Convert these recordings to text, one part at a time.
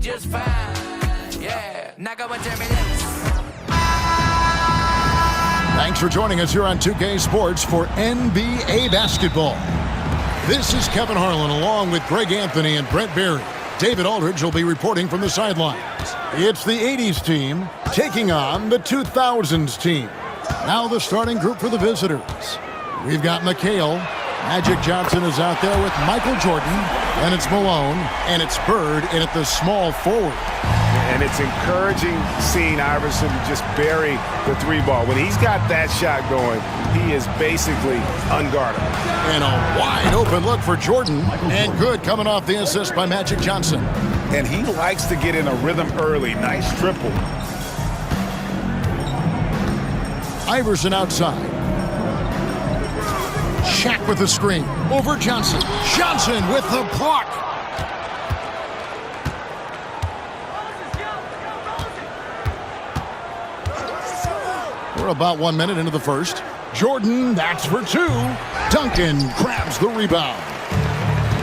just fine. Yeah, knock out Jeremy Lewis. Thanks for joining us here on 2K Sports for NBA basketball. This is Kevin Harlan along with Greg Anthony and Brent Berry. David Aldridge will be reporting from the sidelines. It's the 80's team taking on the 2000's team. Now the starting group for the visitors. We've got McHale. Magic Johnson is out there with Michael Jordan. And it's Malone. And it's Bird in at the small forward. And it's encouraging seeing Iverson just bury the three ball. When he's got that shot going, he is basically unguardable. And a wide open look for Jordan. And good coming off the assist by Magic Johnson. And he likes to get in a rhythm early. Nice triple. Iverson outside. Shaq with the screen. Over Johnson. Johnson with the block. We're about 1 minute into the first. Jordan, that's for two. Duncan grabs the rebound.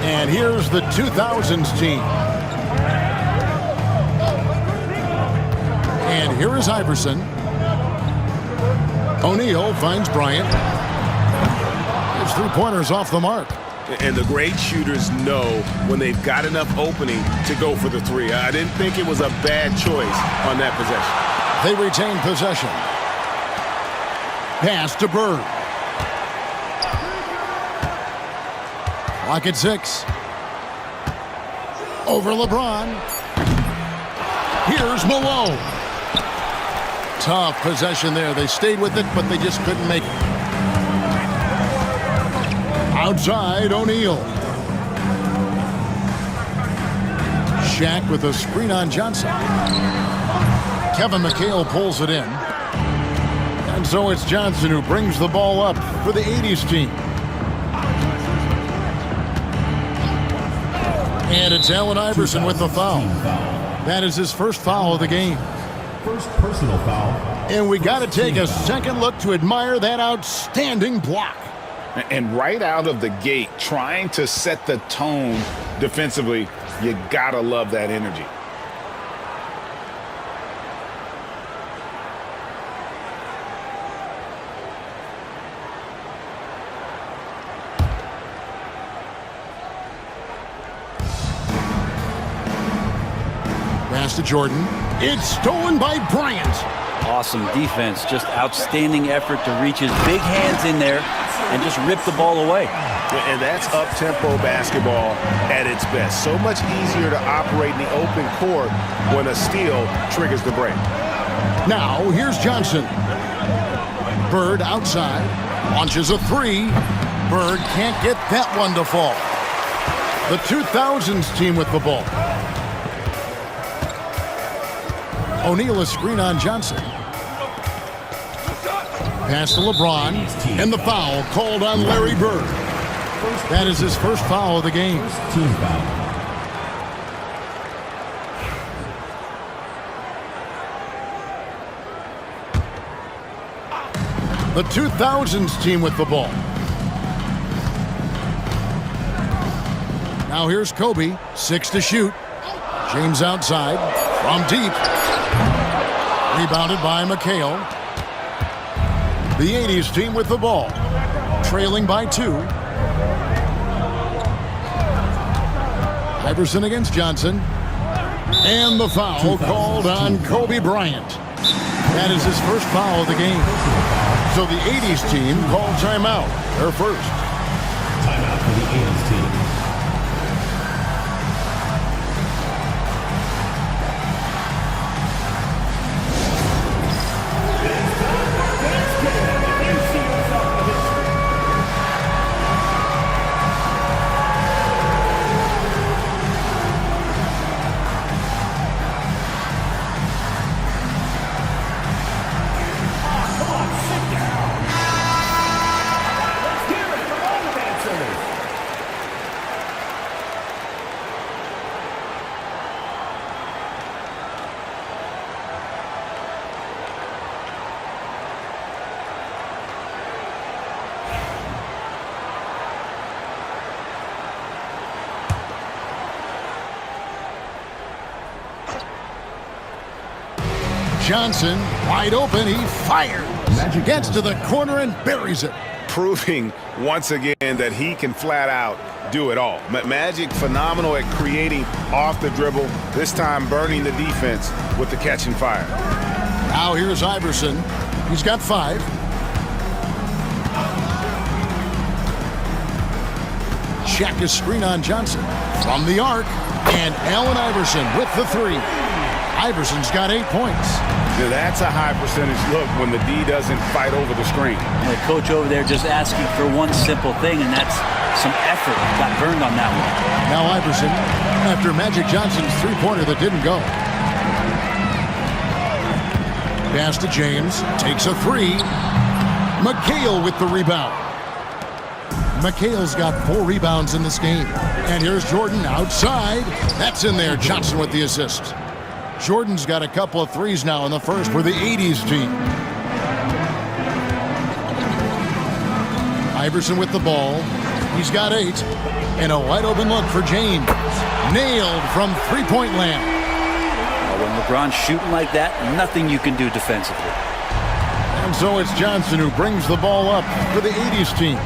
And here's the 2000's team. And here is Iverson. O'Neal finds Bryant. His three-pointers off the mark. And the great shooters know when they've got enough opening to go for the three. I didn't think it was a bad choice on that possession. They retain possession. Pass to Bird. Clock at 6. Over LeBron. Here's Malone. Tough possession there. They stayed with it, but they just couldn't make it. Outside, O'Neal. Shaq with a screen on Johnson. Kevin McHale pulls it in. And so it's Johnson who brings the ball up for the 80's team. And it's Allen Iverson with the foul. That is his first foul of the game. First personal foul. And we got to take a second look to admire that outstanding block. And right out of the gate, trying to set the tone defensively, you gotta love that energy. Pass to Jordan. It's stolen by Bryant. Awesome defense, just outstanding effort to reach his big hands in there and just rip the ball away. And that's up-tempo basketball at its best. So much easier to operate in the open court when a steal triggers the break. Now, here's Johnson. Bird outside. Launches a three. Bird can't get that one to fall. The 2000's team with the ball. O'Neal a screen on Johnson. Pass to LeBron. And the foul called on Larry Bird. That is his first foul of the game. Team foul. The 2000's team with the ball. Now here's Kobe. 6 to shoot. James outside. From deep. Rebounded by McHale. The 80's team with the ball. Trailing by 2. Iverson against Johnson. And the foul called on Kobe Bryant. That is his first foul of the game. So the 80's team called timeout. Their first. Timeout for the 80's team. Johnson, wide open, he fires. Gets to the corner and buries it. Proving once again that he can flat out do it all. Magic phenomenal at creating off the dribble, this time burning the defense with the catch and fire. Now here's Iverson. He's got 5. Check his screen on Johnson. From the arc, and Allen Iverson with the 3. Iverson's got 8 points. Now that's a high percentage look when the D doesn't fight over the screen. And the coach over there just asking for one simple thing, and that's some effort. Got burned on that one. Now Iverson, after Magic Johnson's 3-pointer that didn't go. Pass to James, takes a 3. McHale with the rebound. McHale's got 4 rebounds in this game. And here's Jordan outside. That's in there. Johnson with the assist. Jordan's got a couple of 3s now in the first for the 80's team. Iverson with the ball. He's got 8. And a wide open look for James. Nailed from 3-point land. When LeBron's shooting like that, nothing you can do defensively. And so it's Johnson who brings the ball up for the 80's team.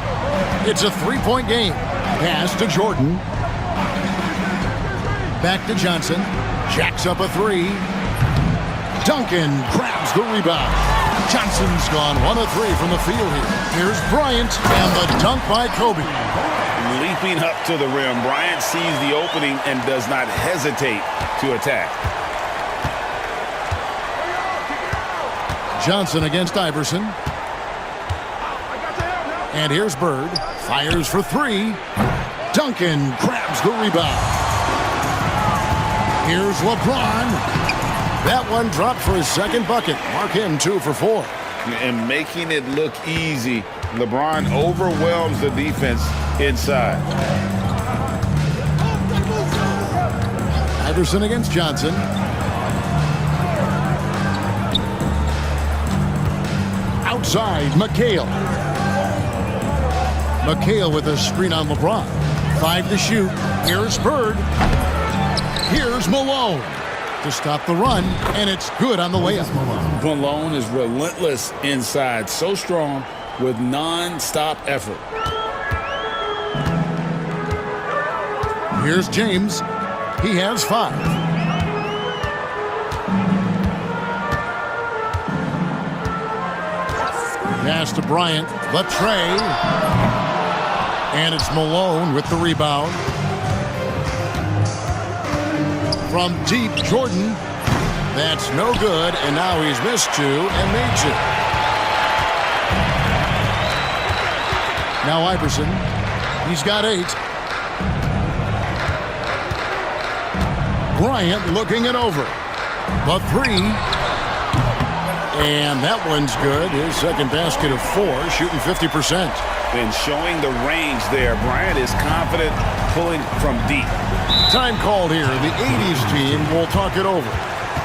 It's a 3-point game. Pass to Jordan. Back to Johnson. Jacks up a 3. Duncan grabs the rebound. Johnson's gone 1 of 3 from the field here. Here's Bryant and the dunk by Kobe. Leaping up to the rim, Bryant sees the opening and does not hesitate to attack. Johnson against Iverson. And here's Bird. Fires for 3. Duncan grabs the rebound. Here's LeBron. That one dropped for his second bucket. Mark him 2 for 4. And making it look easy, LeBron overwhelms the defense inside. Iverson against Johnson. Outside, McHale. McHale with a screen on LeBron. 5 to shoot. Here's Bird. Here's Malone to stop the run, and it's good on the way up. Malone is relentless inside, so strong with non-stop effort. Here's James. He has 5. Pass to Bryant, the tray. And it's Malone with the rebound. From deep, Jordan. That's no good, and now he's missed 2 and made 2. Now Iverson. He's got 8. Bryant looking it over. The 3. And that one's good. His second basket of 4, shooting 50%. And showing the range there. Bryant is confident pulling from deep. Time called here. The 80's team will talk it over.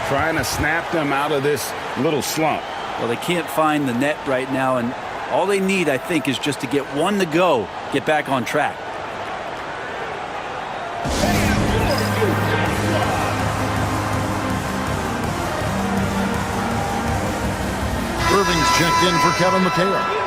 Trying to snap them out of this little slump. Well, they can't find the net right now, and all they need, I think, is just to get one to go, get back on track. Irving's checked in for Kevin McHale.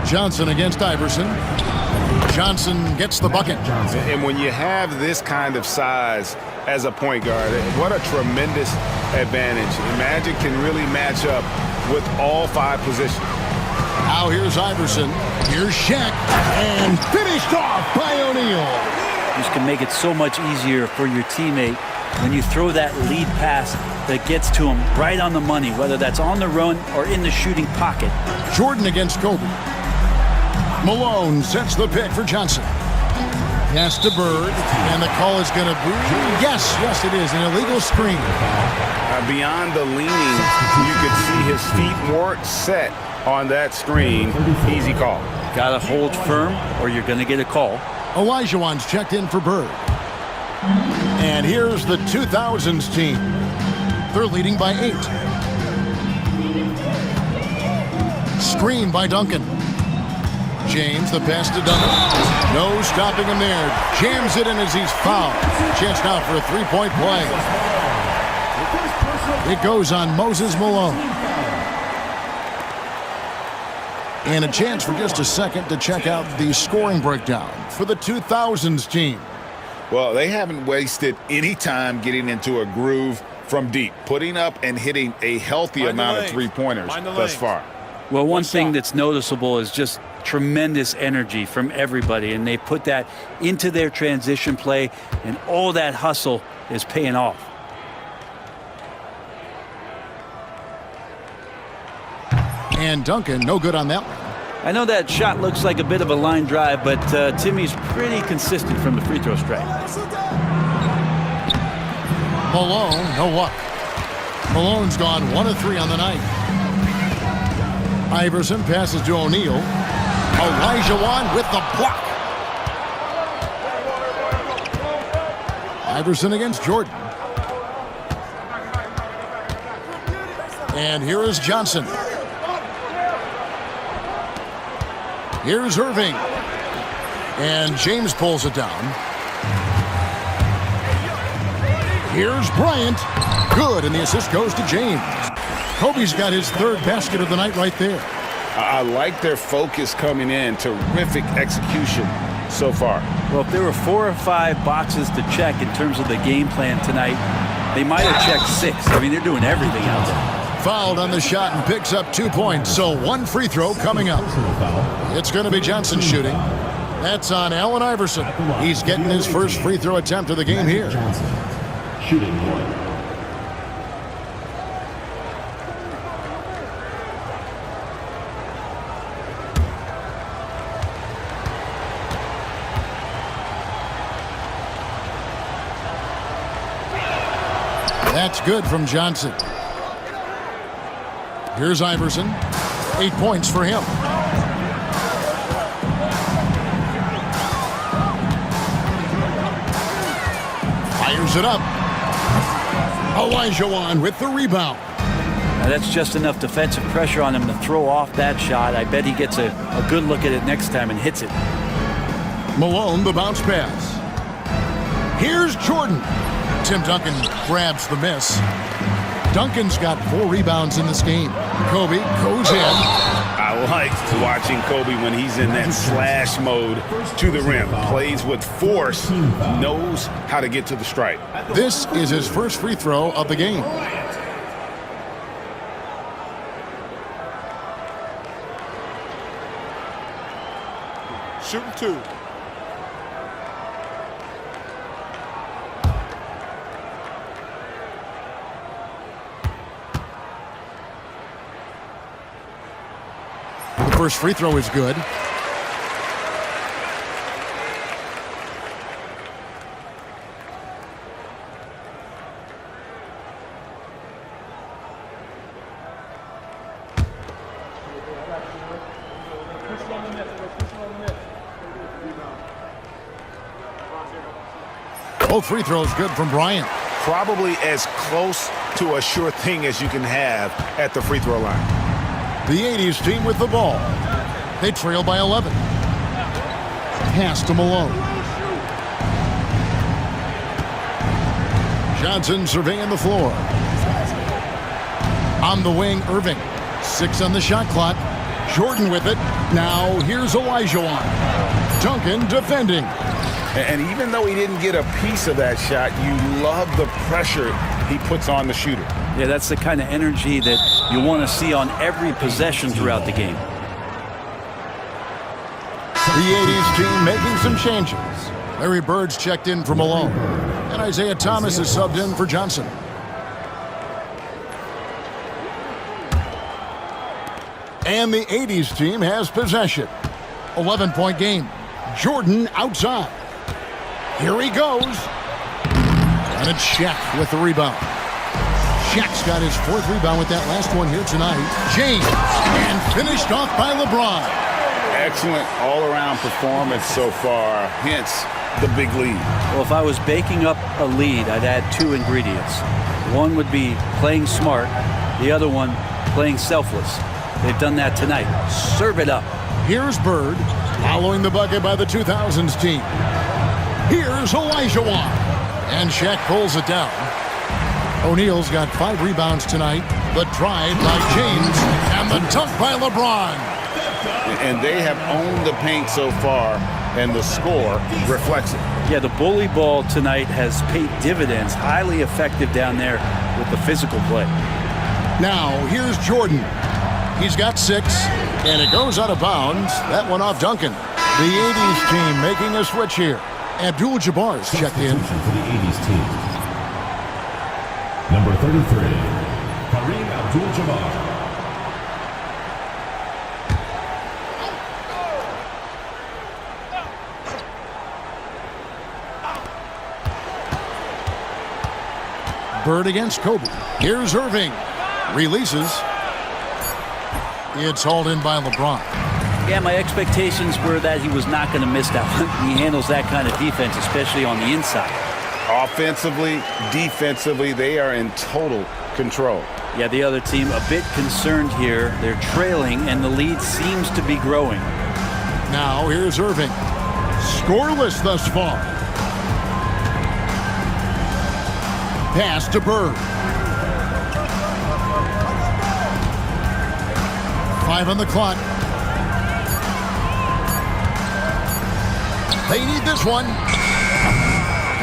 Johnson against Iverson. Johnson gets the bucket. And when you have this kind of size as a point guard, what a tremendous advantage. Magic can really match up with all 5 positions. Now here's Iverson. Here's Shaq. And finished off by O'Neal. This can make it so much easier for your teammate when you throw that lead pass that gets to him right on the money, whether that's on the run or in the shooting pocket. Jordan against Kobe. Malone sets the pick for Johnson. Pass to Bird, and the call is going to be, yes, it is, an illegal screen. Beyond the leaning, you could see his feet weren't set on that screen. Easy call. Got to hold firm or you're going to get a call. Olajuwon's checked in for Bird. And here's the 2000's team. They're leading by 8. Screen by Duncan. James, the pass to Duncan. No stopping him there. Jams it in as he's fouled. Chance now for a three-point play. It goes on Moses Malone. And a chance for just a second to check out the scoring breakdown for the 2000's team. Well, they haven't wasted any time getting into a groove from deep, putting up and hitting a healthy amount of three-pointers thus far. Well, one thing that's noticeable is just tremendous energy from everybody, and they put that into their transition play, and all that hustle is paying off. And Duncan, no good on that one. I know that shot looks like a bit of a line drive, but Timmy's pretty consistent from the free throw strike. Malone, no luck. Malone's gone 1 of 3 on the night. Iverson passes to O'Neal. Olajuwon with the block. Iverson against Jordan. And here is Johnson. Here's Irving. And James pulls it down. Here's Bryant. Good, and the assist goes to James. Kobe's got his 3rd basket of the night right there. I like their focus coming in. Terrific execution so far. Well, if there were 4 or 5 boxes to check in terms of the game plan tonight, they might have checked 6. I mean, they're doing everything out there. Fouled on the shot and picks up 2 points, so 1 free throw coming up. It's going to be Johnson shooting. That's on Allen Iverson. He's getting his first free throw attempt of the game here. Shooting 1. That's good from Johnson. Here's Iverson. 8 points for him. Fires it up. Olajuwon with the rebound. Now that's just enough defensive pressure on him to throw off that shot. I bet he gets a good look at it next time and hits it. Malone, the bounce pass. Here's Jordan. Tim Duncan grabs the miss. Duncan's got 4 rebounds in this game. Kobe goes in. I like watching Kobe when he's in that slash mode to the rim. Plays with force, knows how to get to the stripe. This is his first free throw of the game. Shooting 2. First free throw is good. Both free throws good from Bryant. Probably as close to a sure thing as you can have at the free throw line. The 80's team with the ball. They trail by 11. Pass to Malone. Johnson surveying the floor. On the wing, Irving. 6 on the shot clock. Jordan with it. Now here's Olajuwon. Duncan defending. And even though he didn't get a piece of that shot, you love the pressure he puts on the shooter. Yeah, that's the kind of energy that you want to see on every possession throughout the game. The 80's team making some changes. Larry Bird's checked in for Malone. And Isaiah Thomas is subbed in for Johnson. And the 80's team has possession. 11-point game. Jordan outside. Here he goes. And it's Shaq with the rebound. Shaq's got his 4th rebound with that last one here tonight. James, and finished off by LeBron. Excellent all-around performance so far, hence the big lead. Well, if I was baking up a lead, I'd add 2 ingredients. One would be playing smart, the other one playing selfless. They've done that tonight. Serve it up. Here's Bird, following the bucket by the 2000's team. Here's Olajuwon, and Shaq pulls it down. O'Neal's got 5 rebounds tonight. The drive by James, and the dunk by LeBron. And they have owned the paint so far, and the score reflects it. Yeah, the bully ball tonight has paid dividends. Highly effective down there with the physical play. Now, here's Jordan. He's got 6, and it goes out of bounds. That one off Duncan. The 80's team making a switch here. Abdul-Jabbar's checked in. For the 80's team. Number 33, Kareem Abdul-Jabbar. Bird against Kobe. Here's Irving. Releases. It's hauled in by LeBron. Yeah, my expectations were that he was not going to miss that one. He handles that kind of defense, especially on the inside. Offensively, defensively, they are in total control. Yeah, the other team a bit concerned here. They're trailing, and the lead seems to be growing. Now here's Irving. Scoreless thus far. Pass to Bird. 5 on the clock. They need this one.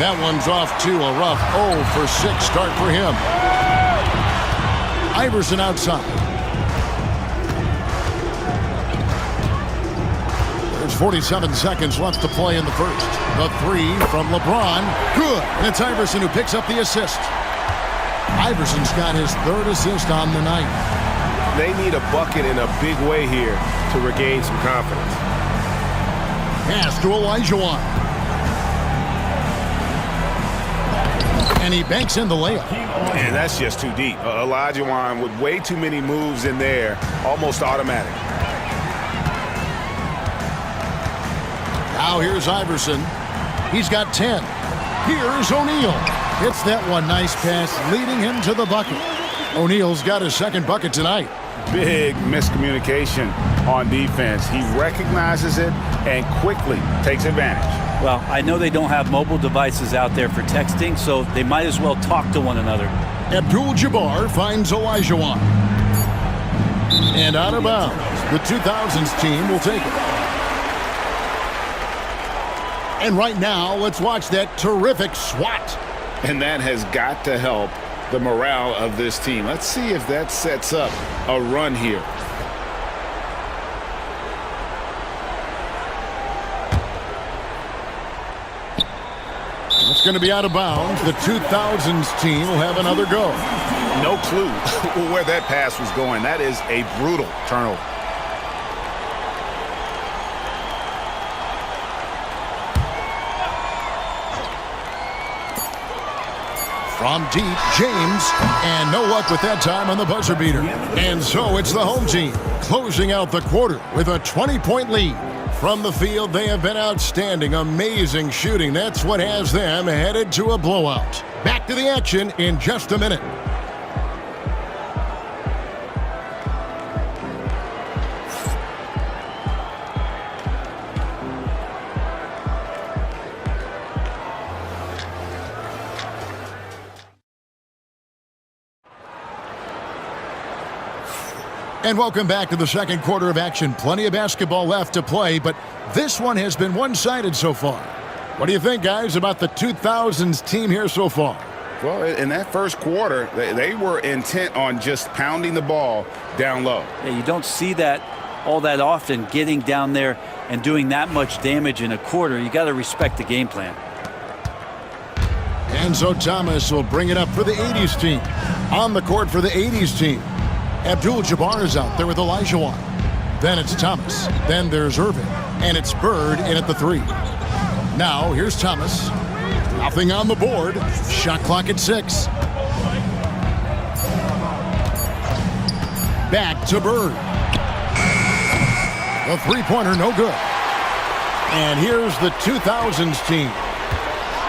That one's off to a rough 0 for 6 start for him. Iverson outside. There's 47 seconds left to play in the first. The 3 from LeBron. Good. And it's Iverson who picks up the assist. Iverson's got his 3rd assist on the night. They need a bucket in a big way here to regain some confidence. Pass to Olajuwon. And he banks in the layup. And that's just too deep. Olajuwon with way too many moves in there, almost automatic. Now here's Iverson. He's got 10. Here's O'Neal. Hits that one. Nice pass, leading him to the bucket. O'Neal's got his 2nd bucket tonight. Big miscommunication on defense. He recognizes it and quickly takes advantage. Well, I know they don't have mobile devices out there for texting, so they might as well talk to one another. Abdul-Jabbar finds Olajuwon. And out of bounds. The 2000's team will take it. And right now, let's watch that terrific swat. And that has got to help the morale of this team. Let's see if that sets up a run here. It's going to be out of bounds. The 2000's team will have another go. No clue where that pass was going. That is a brutal turnover. From deep, James, and no luck with that time on the buzzer beater. And so it's the home team closing out the quarter with a 20-point lead. From the field, they have been outstanding, amazing shooting. That's what has them headed to a blowout. Back to the action in just a minute. And welcome back to the second quarter of action. Plenty of basketball left to play, but this one has been one-sided so far. What do you think, guys, about the 2000's team here so far? Well, in that first quarter, they were intent on just pounding the ball down low. Yeah, you don't see that all that often, getting down there and doing that much damage in a quarter. You got to respect the game plan. And so Thomas will bring it up for the 80's team. On the court for the 80's team, Abdul-Jabbar is out there with Olajuwon. Then it's Thomas. Then there's Irving. And it's Bird in at the 3. Now, here's Thomas. Nothing on the board. Shot clock at 6. Back to Bird. The three-pointer, no good. And here's the 2000's team.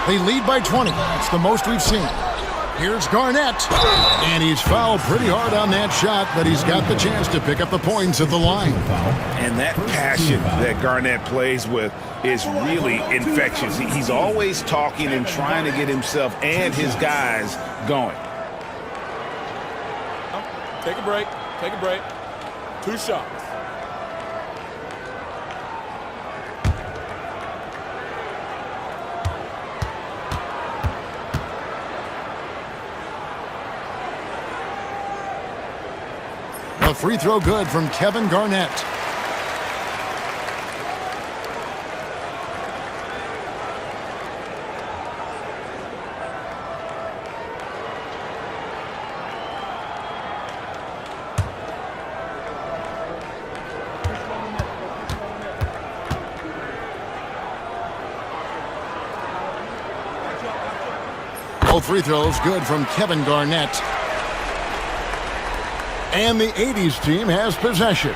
They lead by 20. It's the most we've seen. Here's Garnett. And he's fouled pretty hard on that shot, but he's got the chance to pick up the points at the line. And that passion that Garnett plays with is really infectious. He's always talking and trying to get himself and his guys going. Take a break. Take a break. 2 shots. A free throw good from Kevin Garnett. Both free throws good from Kevin Garnett. And the 80's team has possession.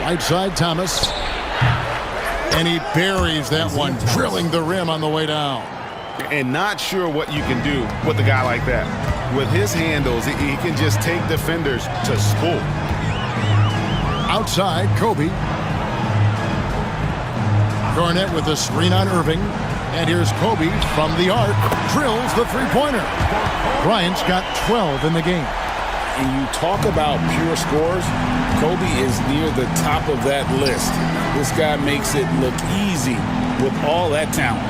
Right side, Thomas. And he buries that one, drilling the rim on the way down. And not sure what you can do with a guy like that. With his handles, he can just take defenders to school. Outside, Kobe. Garnett with a screen on Irving. And here's Kobe from the arc. Drills the three-pointer. Bryant's got 12 in the game. And you talk about pure scores, Kobe is near the top of that list. This guy makes it look easy with all that talent.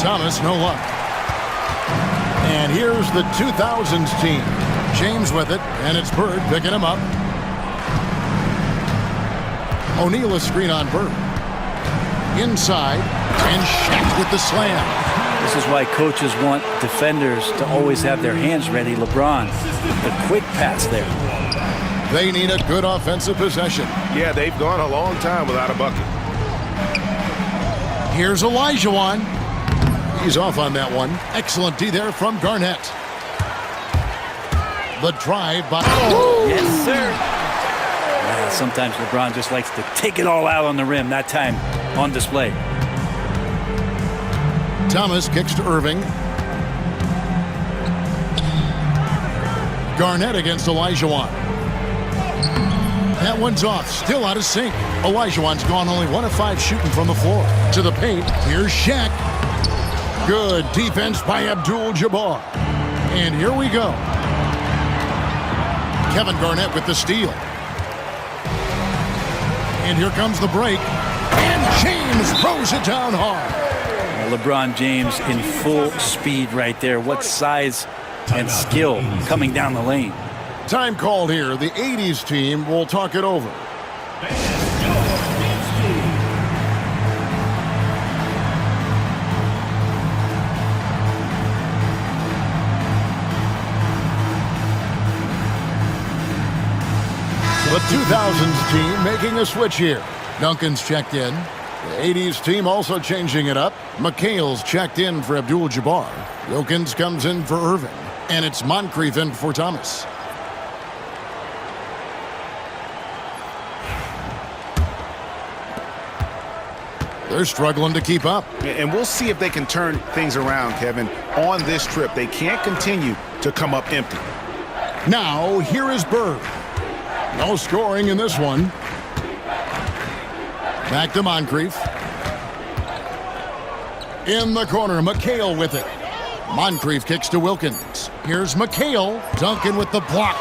Thomas, no luck. And here's the 2000's team. James with it, and it's Bird picking him up. O'Neal a screen on Bird. Inside, and Shaq with the slam. This is why coaches want defenders to always have their hands ready. LeBron, the quick pass there. They need a good offensive possession. Yeah, they've gone a long time without a bucket. Here's Olajuwon. He's off on that one. Excellent D there from Garnett. The drive by... Yes, sir. Yeah, sometimes LeBron just likes to take it all out on the rim. That time on display. Thomas kicks to Irving. Garnett against Olajuwon. That one's off. Still out of sync. Olajuwon's gone only 1 of 5 shooting from the floor. To the paint. Here's Shaq. Good defense by Abdul-Jabbar. And here we go. Kevin Garnett with the steal. And here comes the break. And James throws it down hard. LeBron James in full speed right there. What size and skill coming down the lane. Time called here. The 80's team will talk it over. The 2000's team making a switch here. Duncan's checked in. The 80's team also changing it up. McHale's checked in for Abdul-Jabbar. Wilkins comes in for Irving. And it's Moncrief in for Thomas. They're struggling to keep up. And we'll see if they can turn things around, Kevin, on this trip. They can't continue to come up empty. Now, here is Bird. No scoring in this one. Back to Moncrief. In the corner, McHale with it. Moncrief kicks to Wilkins. Here's McHale. Duncan with the block.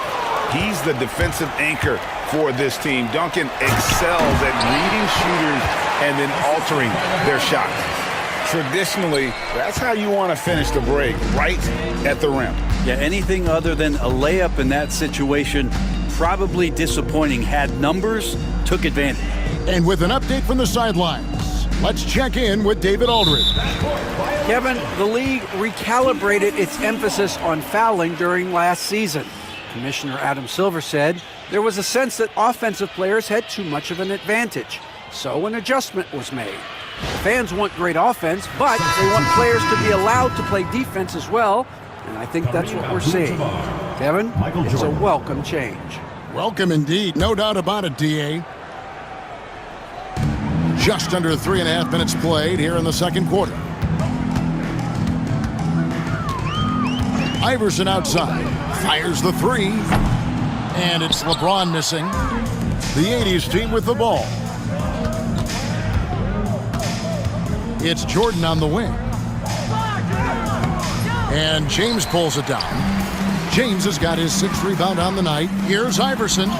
He's the defensive anchor for this team. Duncan excels at reading shooters and then altering their shots. Traditionally, that's how you want to finish the break, right at the rim. Yeah, anything other than a layup in that situation, probably disappointing. Had numbers, took advantage. And with an update from the sidelines, let's check in with David Aldridge. Kevin, the league recalibrated its emphasis on fouling during last season. Commissioner Adam Silver said there was a sense that offensive players had too much of an advantage. So an adjustment was made. Fans want great offense, but they want players to be allowed to play defense as well, and I think that's what we're seeing. Kevin, it's a welcome change. Welcome indeed, no doubt about it, D.A. Just under 3.5 minutes played here in the second quarter. Iverson outside, fires the three, and it's LeBron missing. The 80s team with the ball. It's Jordan on the wing. And James pulls it down. James has got his 6th rebound on the night. Here's Iverson.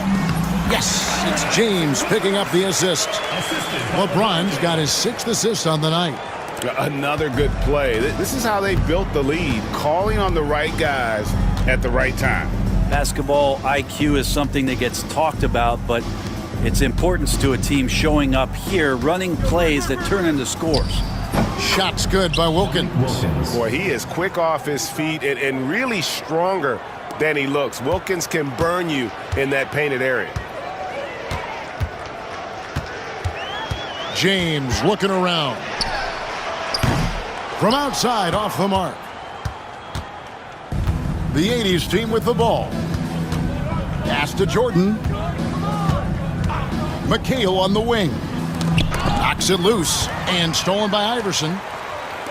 Yes, it's James picking up the assist. LeBron's got his 6th assist on the night. Another good play. This is how they built the lead, calling on the right guys at the right time. Basketball IQ is something that gets talked about, but its importance to a team showing up here, running plays that turn into scores. Shot's good by Wilkins. Boy, he is quick off his feet and really stronger than he looks. Wilkins can burn you in that painted area. James looking around. From outside, off the mark. The 80s team with the ball. Pass to Jordan. McHale on the wing. Knocks it loose and stolen by Iverson.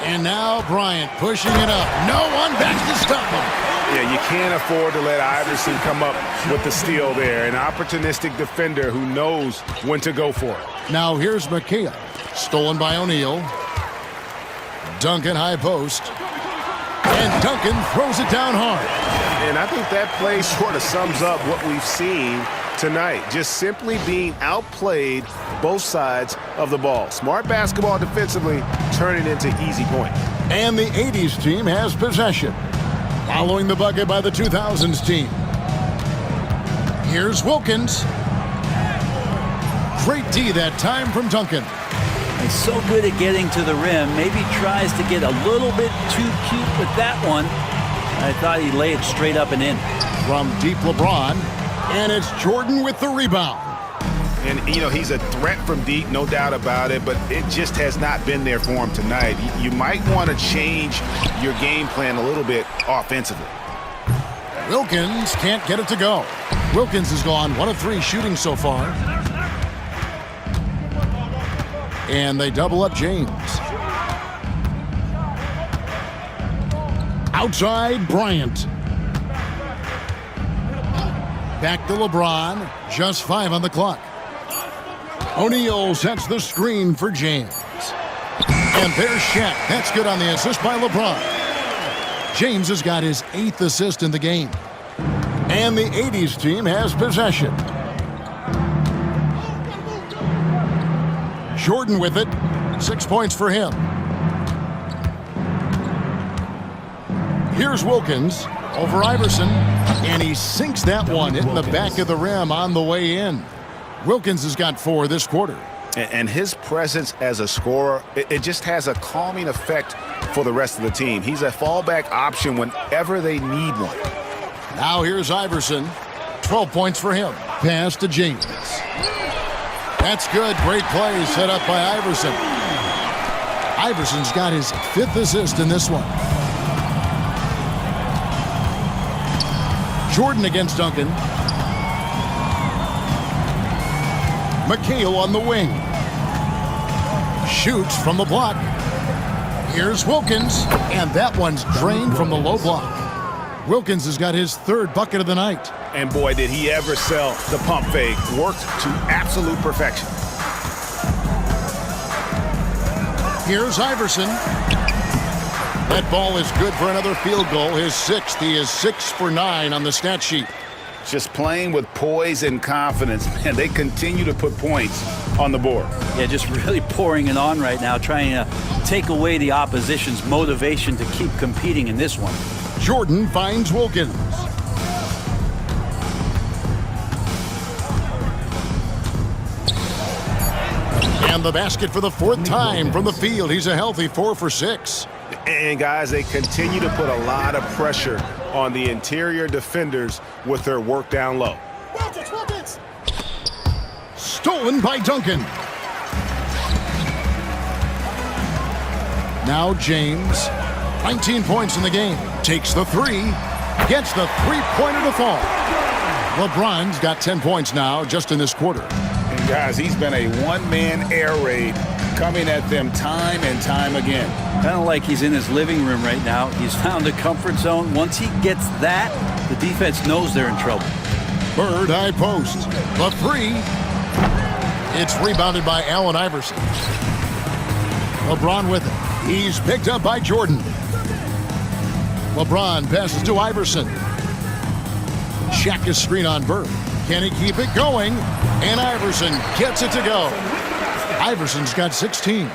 And now Bryant pushing it up. No one back to stop him. Yeah, you can't afford to let Iverson come up with the steal there. An opportunistic defender who knows when to go for it. Now here's McHale. Stolen by O'Neal. Duncan high post. And Duncan throws it down hard. And I think that play sort of sums up what we've seen tonight. Just simply being outplayed both sides of the ball. Smart basketball defensively, turning into easy points. And the 80s team has possession. Following the bucket by the 2000's team. Here's Wilkins. Great D that time from Duncan. He's so good at getting to the rim. Maybe tries to get a little bit too cute with that one. I thought he laid it straight up and in. From deep LeBron. And it's Jordan with the rebound. And, you know, he's a threat from deep, no doubt about it, but it just has not been there for him tonight. You might want to change your game plan a little bit offensively. Wilkins can't get it to go. Wilkins has gone 1 of 3 shooting so far. And they double up James. Outside, Bryant. Back to LeBron. Just 5 on the clock. O'Neal sets the screen for James. And there's Shaq. That's good on the assist by LeBron. James has got his 8th assist in the game. And the 80s team has possession. Jordan with it. 6 points for him. Here's Wilkins over Iverson. And he sinks that one, hitting the back of the rim on the way in. Wilkins has got 4 this quarter. And his presence as a scorer, it just has a calming effect for the rest of the team. He's a fallback option whenever they need one. Now here's Iverson. 12 points for him. Pass to James. That's good. Great play set up by Iverson. Iverson's got his 5th assist in this one. Jordan against Duncan. McHale on the wing. Shoots from the block. Here's Wilkins. And that one's drained from the low block. Wilkins has got his 3rd bucket of the night. And boy, did he ever sell the pump fake. Worked to absolute perfection. Here's Iverson. That ball is good for another field goal. His 6th. He is 6 for 9 on the stat sheet. Just playing with poise and confidence. Man, they continue to put points on the board. Yeah, just really pouring it on right now, trying to take away the opposition's motivation to keep competing in this one. Jordan finds Wilkins. And the basket for the 4th time from the field. He's a healthy 4 for 6. And guys, they continue to put a lot of pressure on the interior defenders with their work down low. Stolen by Duncan. Now James. 19 points in the game. Takes the three. Gets the three-pointer to fall. LeBron's got 10 points now just in this quarter. And guys, he's been a one-man air raid coming at them time and time again. Kind of like he's in his living room right now. He's found a comfort zone. Once he gets that, the defense knows they're in trouble. Bird high post. The three. It's rebounded by Allen Iverson. LeBron with it. He's picked up by Jordan. LeBron passes to Iverson. Check his screen on Bird. Can he keep it going? And Iverson gets it to go. Iverson's got 16.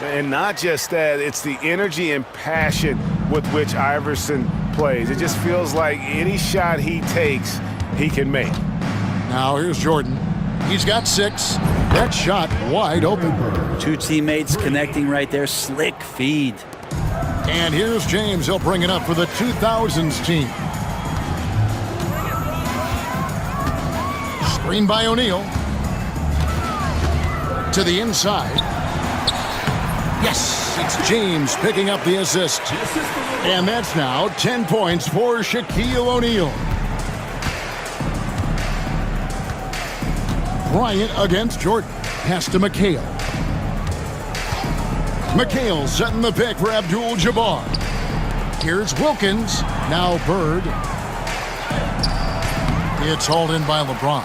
And not just that, it's the energy and passion with which Iverson plays. It just feels like any shot he takes, he can make. Now here's Jordan. He's got 6. That shot wide open. Two teammates connecting right there. Slick feed. And here's James. He'll bring it up for the 2000's team. Screen by O'Neal. To the inside. Yes, it's James picking up the assist. And that's now 10 points for Shaquille O'Neal. Bryant against Jordan. Pass to McHale. McHale setting the pick for Abdul-Jabbar. Here's Wilkins. Now Bird. It's hauled in by LeBron.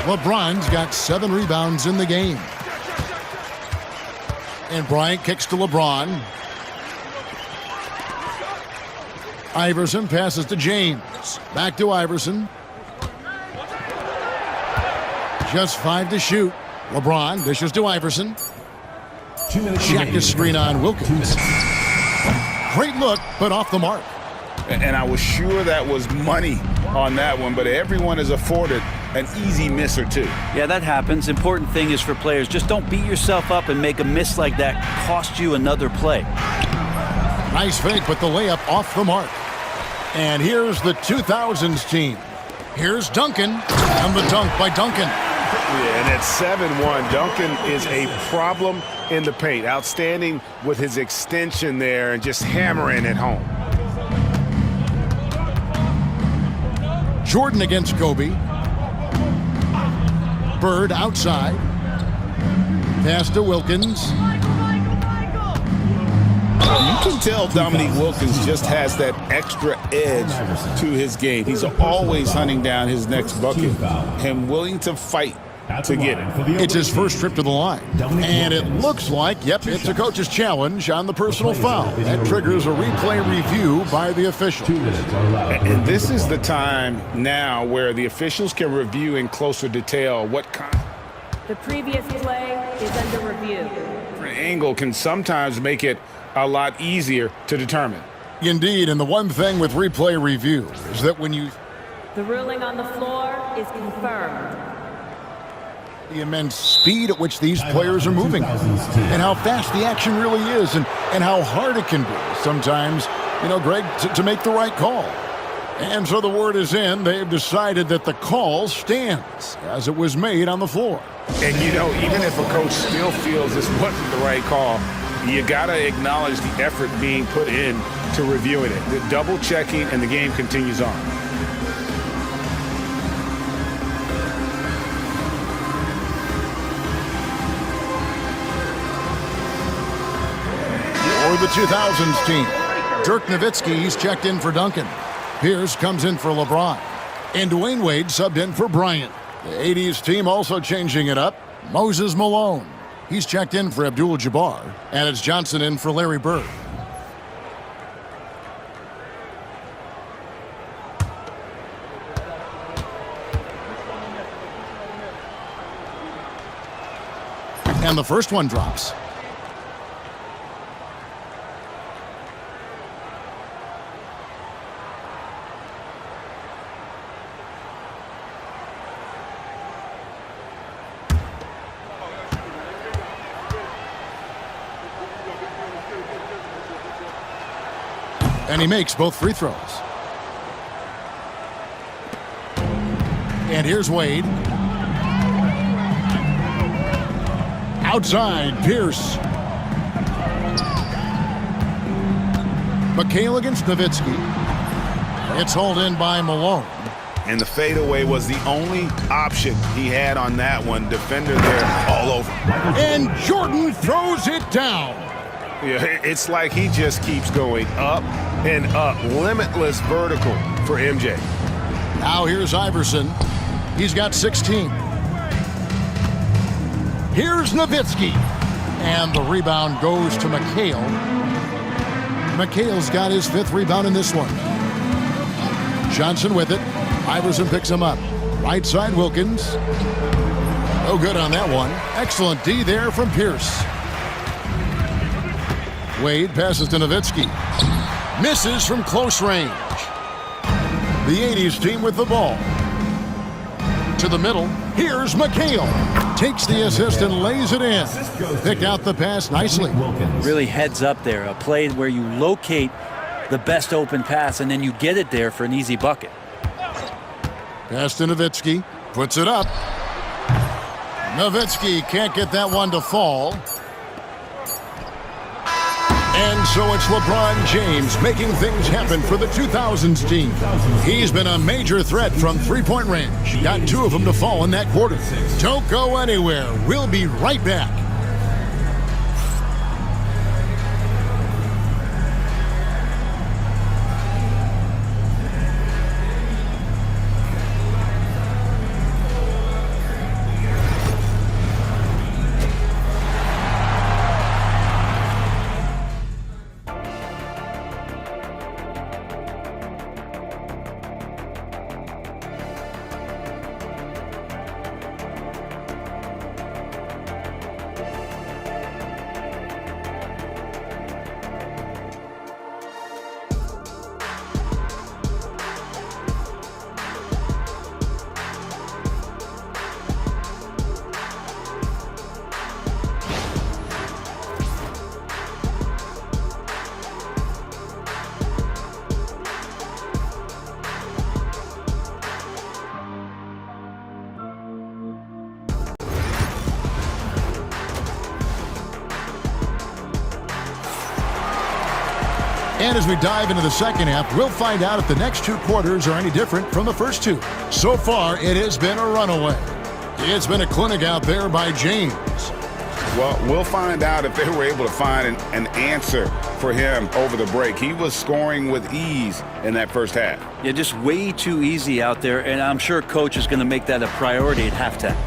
LeBron's got 7 rebounds in the game. And Bryant kicks to LeBron. Iverson passes to James. Back to Iverson. Just 5 to shoot. LeBron dishes to Iverson. Check his screen on Wilkins. Great look, but off the mark. And I was sure that was money on that one, but everyone is afforded an easy miss or two. Yeah, that happens. Important thing is for players, just don't beat yourself up and make a miss like that cost you another play. Nice fake, but the layup off the mark. And here's the 2000's team. Here's Duncan, and the dunk by Duncan. Yeah, and at 7-1, Duncan is a problem in the paint. Outstanding with his extension there and just hammering it home. Jordan against Kobe. Bird outside. Pass to Wilkins. You can tell Dominique Wilkins just has that extra edge to his game. He's always hunting down his next bucket and willing to fight to get it. It's his first trip to the line. And it looks like, yep, it's a coach's challenge on the personal foul. That triggers a replay review by the official. And this is the time now where the officials can review in closer detail what kind The previous play is under review. of angle can sometimes make it a lot easier to determine. Indeed, and the one thing with replay review is that when you... The ruling on the floor is confirmed. The immense speed at which these players are moving and how fast the action really is and how hard it can be sometimes, you know, Greg, to make the right call. And so the word is in. They've decided that the call stands as it was made on the floor. And, you know, even if a coach still feels this wasn't the right call, you got to acknowledge the effort being put in to reviewing it. The double checking, and the game continues on. For the 2000's team, Dirk Nowitzki, he's checked in for Duncan. Pierce comes in for LeBron. And Dwayne Wade subbed in for Bryant. The 80's team also changing it up. Moses Malone. He's checked in for Abdul-Jabbar. And it's Johnson in for Larry Bird. And the first one drops. And he makes both free throws. And here's Wade. Outside, Pierce. McHale against Nowitzki. It's hauled in by Malone. And the fadeaway was the only option he had on that one. Defender there all over. And Jordan throws it down. Yeah, it's like he just keeps going up and up. Limitless vertical for MJ. Now here's Iverson. He's got 16. Here's Nowitzki. And the rebound goes to McHale. McHale's got his 5th rebound in this one. Johnson with it. Iverson picks him up. Right side, Wilkins. No good on that one. Excellent D there from Pierce. Wade passes to Nowitzki. Misses from close range. The 80's team with the ball. To the middle. Here's McHale. Takes the assist and lays it in. Picked out the pass nicely. Really heads up there. A play where you locate the best open pass and then you get it there for an easy bucket. Pass to Nowitzki. Puts it up. Nowitzki can't get that one to fall. And so it's LeBron James making things happen for the 2000's team. He's been a major threat from three-point range. Got 2 of them to fall in that quarter. Don't go anywhere. We'll be right back. And as we dive into the second half, we'll find out if the next 2 quarters are any different from the first 2. So far, it has been a runaway. It's been a clinic out there by James. Well, we'll find out if they were able to find an answer for him over the break. He was scoring with ease in that first half. Yeah, just way too easy out there, and I'm sure coach is going to make that a priority at halftime.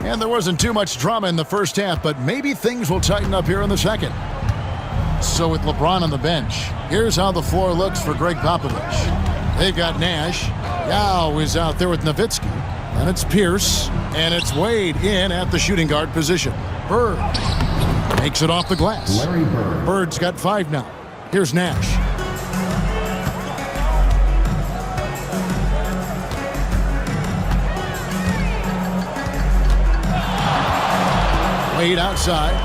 And there wasn't too much drama in the first half, but maybe things will tighten up here in the second. So with LeBron on the bench, here's how the floor looks for Greg Popovich. They've got Nash. Yao is out there with Nowitzki. And it's Pierce. And it's Wade in at the shooting guard position. Bird makes it off the glass. Larry Bird. Bird's got 5 now. Here's Nash. Wade outside.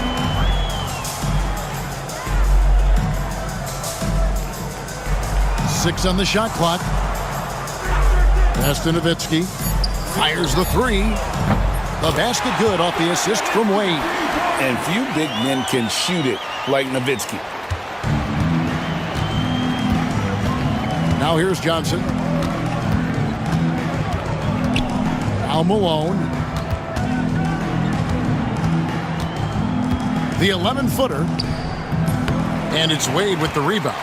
Six on the shot clock. Pass to Nowitzki. Fires the 3. The basket good off the assist from Wade. And few big men can shoot it like Nowitzki. Now here's Johnson. Now Malone. The 11-footer. And it's Wade with the rebound.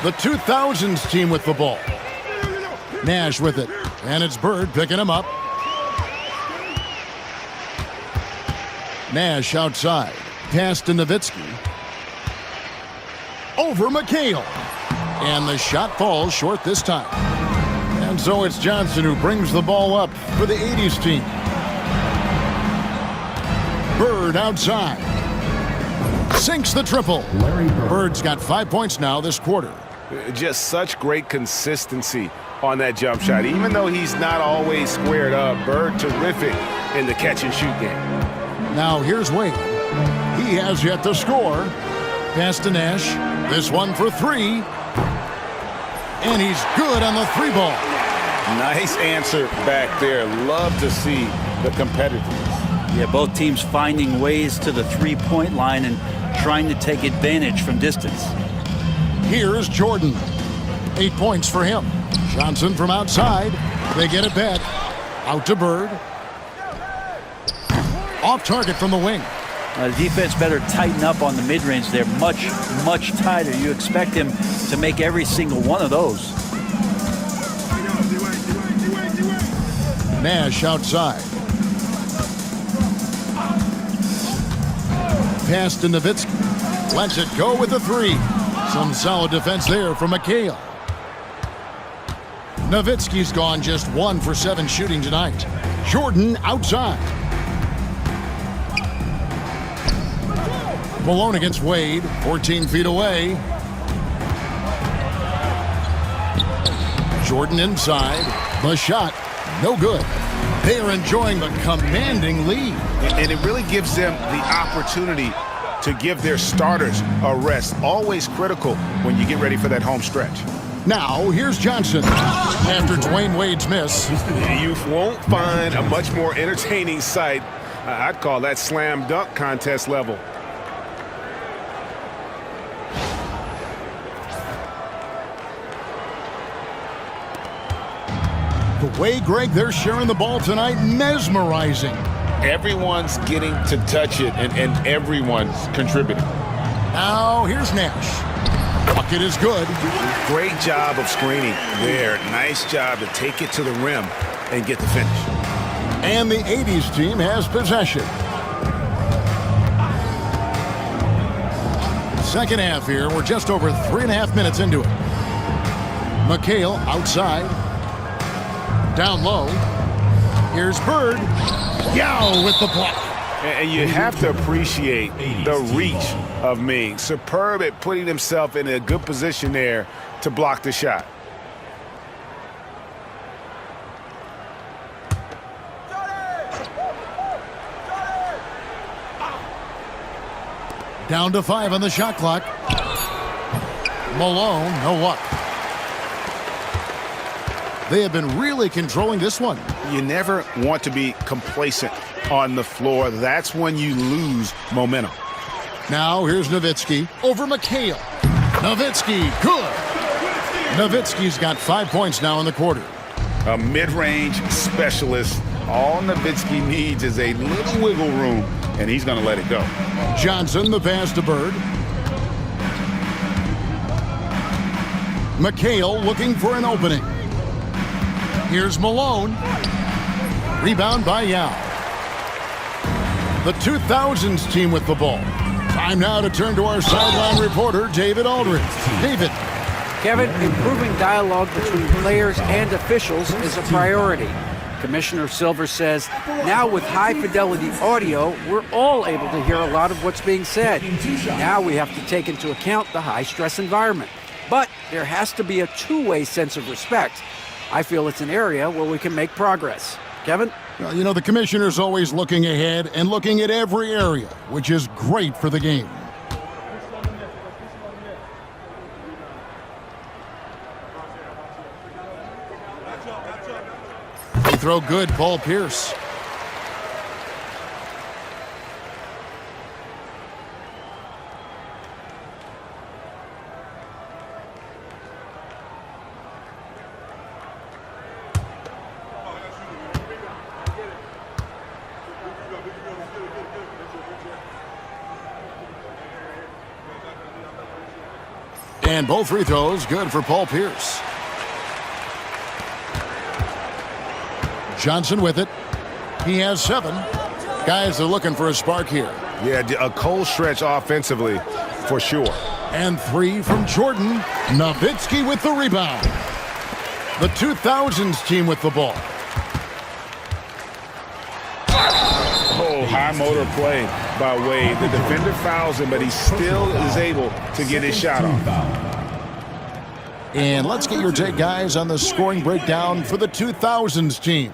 The 2000's team with the ball. Nash with it. And it's Bird picking him up. Nash outside. Pass to Nowitzki. Over McHale. And the shot falls short this time. And so it's Johnson who brings the ball up for the 80's team. Bird outside. Sinks the triple. Bird's got 5 points now this quarter. Just such great consistency on that jump shot. Even though he's not always squared up, Bird terrific in the catch-and-shoot game. Now here's Wade. He has yet to score. Pass to Nash. This one for 3. And he's good on the 3-ball. Nice answer back there. Love to see the competitiveness. Yeah, both teams finding ways to the 3-point line and trying to take advantage from distance. Here's Jordan. 8 points for him. Johnson from outside. They get it back. Out to Bird. Off target from the wing. The defense better tighten up on the mid-range. They're much, much tighter. You expect him to make every single one of those. Nash outside. Pass to Nowitzki. Lets it go with the 3. Some solid defense there from McHale. Nowitzki's gone just 1 for 7 shooting tonight. Jordan outside. Malone against Wade, 14 feet away. Jordan inside. The shot, no good. They are enjoying the commanding lead. And it really gives them the opportunity to give their starters a rest. Always critical when you get ready for that home stretch. Now, here's Johnson. After Dwayne Wade's miss. You won't find a much more entertaining sight. I'd call that slam dunk contest level. The way, Greg, they're sharing the ball tonight, mesmerizing. Everyone's getting to touch it, and everyone's contributing. Now, here's Nash. Bucket is good. Great job of screening there. Nice job to take it to the rim and get the finish. And the 80's team has possession. Second half here. We're just over 3.5 minutes into it. McHale outside. Down low. Here's Bird. Yow with the block. And you have to appreciate the reach of Ming. Superb at putting himself in a good position there to block the shot. Down to 5 on the shot clock. Malone, no luck. They have been really controlling this one. You never want to be complacent on the floor. That's when you lose momentum. Now here's Nowitzki over McHale. Nowitzki, good. Nowitzki's got 5 points now in the quarter. A mid-range specialist. All Nowitzki needs is a little wiggle room, and he's going to let it go. Johnson, the pass to Bird. McHale looking for an opening. Here's Malone. Rebound by Yao. The 2000's team with the ball. Time now to turn to our sideline reporter, David Aldridge. David. Kevin, improving dialogue between players and officials is a priority. Commissioner Silver says, now with high-fidelity audio, we're all able to hear a lot of what's being said. Now we have to take into account the high-stress environment. But there has to be a two-way sense of respect. I feel it's an area where we can make progress. Kevin? Well, you know, the commissioner's always looking ahead and looking at every area, which is great for the game. They throw good, Paul Pierce. And both free throws good for Paul Pierce. Johnson with it. He has 7. Guys are looking for a spark here. Yeah, a cold stretch offensively for sure. And 3 from Jordan. Nowitzki with the rebound. The 2000's team with the ball. Oh, high motor play by Wade. The defender fouls him, but he still is able to get his shot off. And let's get your take, guys, on the scoring breakdown for the 2000's team.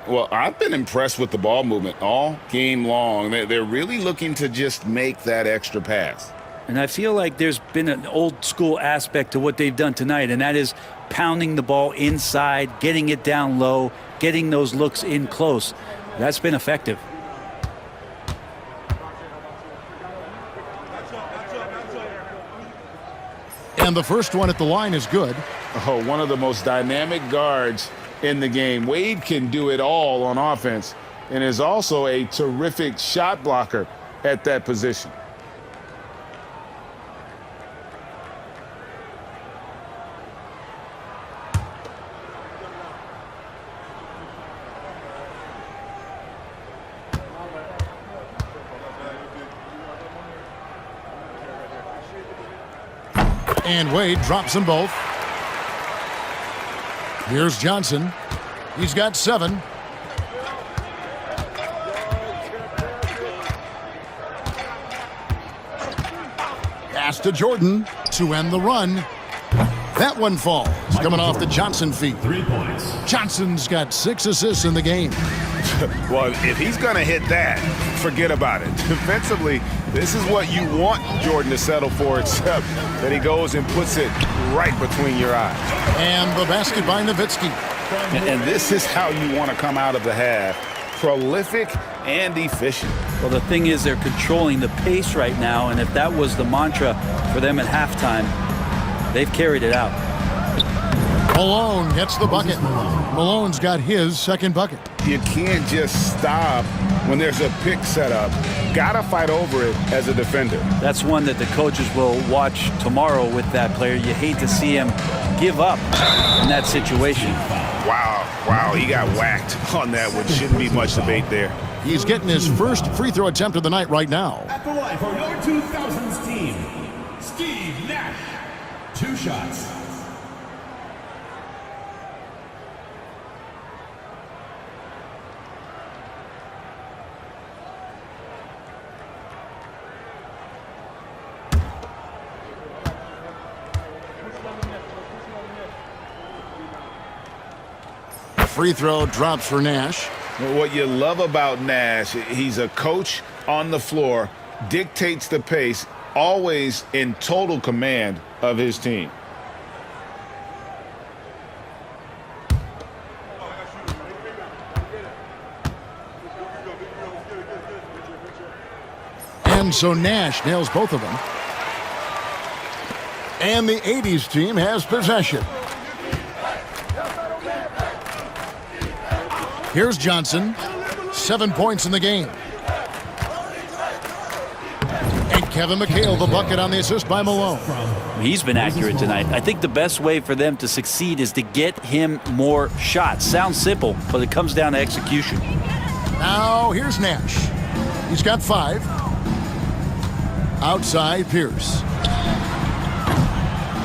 Well, I've been impressed with the ball movement all game long. They're really looking to just make that extra pass. And I feel like there's been an old school aspect to what they've done tonight, and that is pounding the ball inside, getting it down low, getting those looks in close. That's been effective. And the first one at the line is good. Oh, one of the most dynamic guards in the game. Wade can do it all on offense and is also a terrific shot blocker at that position. And Wade drops them both. Here's Johnson. He's got 7. Pass to Jordan to end the run. That one falls. Coming off the Johnson feet. 3 points. Johnson's got 6 assists in the game. Well, if he's going to hit that, forget about it. Defensively, this is what you want Jordan to settle for, except that he goes and puts it right between your eyes. And the basket by Nowitzki. And this is how you want to come out of the half. Prolific and efficient. Well, the thing is they're controlling the pace right now, and if that was the mantra for them at halftime, they've carried it out. Malone gets the bucket. Malone's got his second bucket. You can't just stop when there's a pick set up. Gotta fight over it as a defender. That's one that the coaches will watch tomorrow with that player. You hate to see him give up in that situation. Wow, he got whacked on that one. Shouldn't be much debate there. He's getting his first free throw attempt of the night right now. At the line for your 2000's team, Steve Nash. 2 shots. Free throw drops for Nash. What you love about Nash, he's a coach on the floor, dictates the pace, always in total command of his team. And so Nash nails both of them. And the 80's team has possession. Here's Johnson. 7 points in the game. And Kevin McHale, the bucket on the assist by Malone. He's been accurate tonight. I think the best way for them to succeed is to get him more shots. Sounds simple, but it comes down to execution. Now here's Nash. He's got 5. Outside Pierce.